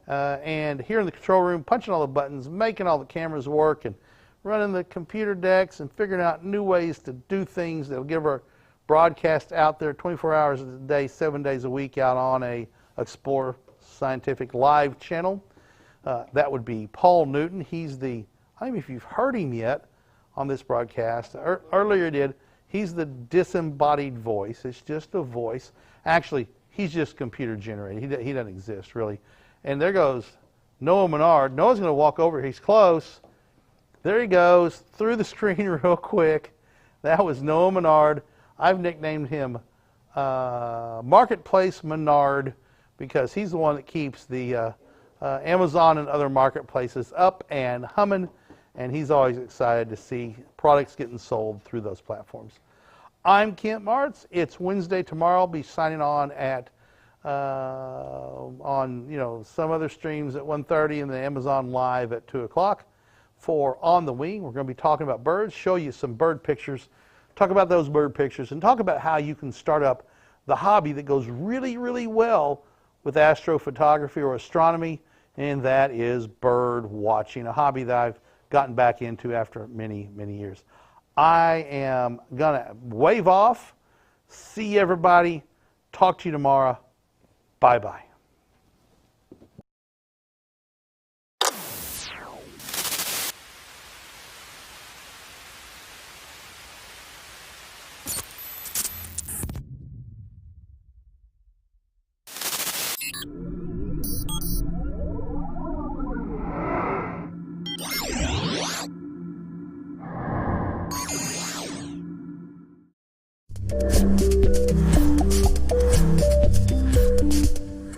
And here in the control room, punching all the buttons, making all the cameras work, and running the computer decks and figuring out new ways to do things that will give our broadcast out there 24 hours a day, 7 days a week out on a Explore Scientific live channel. That would be Paul Newton. He's the, I don't know if you've heard him yet on this broadcast. Earlier did. He's the disembodied voice. It's just a voice. Actually, He's just computer generated. He doesn't exist, really. And there goes Noah Menard. Noah's going to walk over. He's close. There he goes through the screen real quick. That was Noah Menard. I've nicknamed him Marketplace Menard because he's the one that keeps the Amazon and other marketplaces up and humming, and he's always excited to see products getting sold through those platforms. I'm Kent Marts. It's Wednesday tomorrow. I'll be signing on at some other streams at 1:30 and the Amazon Live at 2 o'clock for On the Wing. We're going to be talking about birds, show you some bird pictures, talk about those bird pictures, and talk about how you can start up the hobby that goes really, really well with astrophotography or astronomy, and that is bird watching, a hobby that I've gotten back into after many, many years. I am going to wave off. See everybody. Talk to you tomorrow. Bye-bye.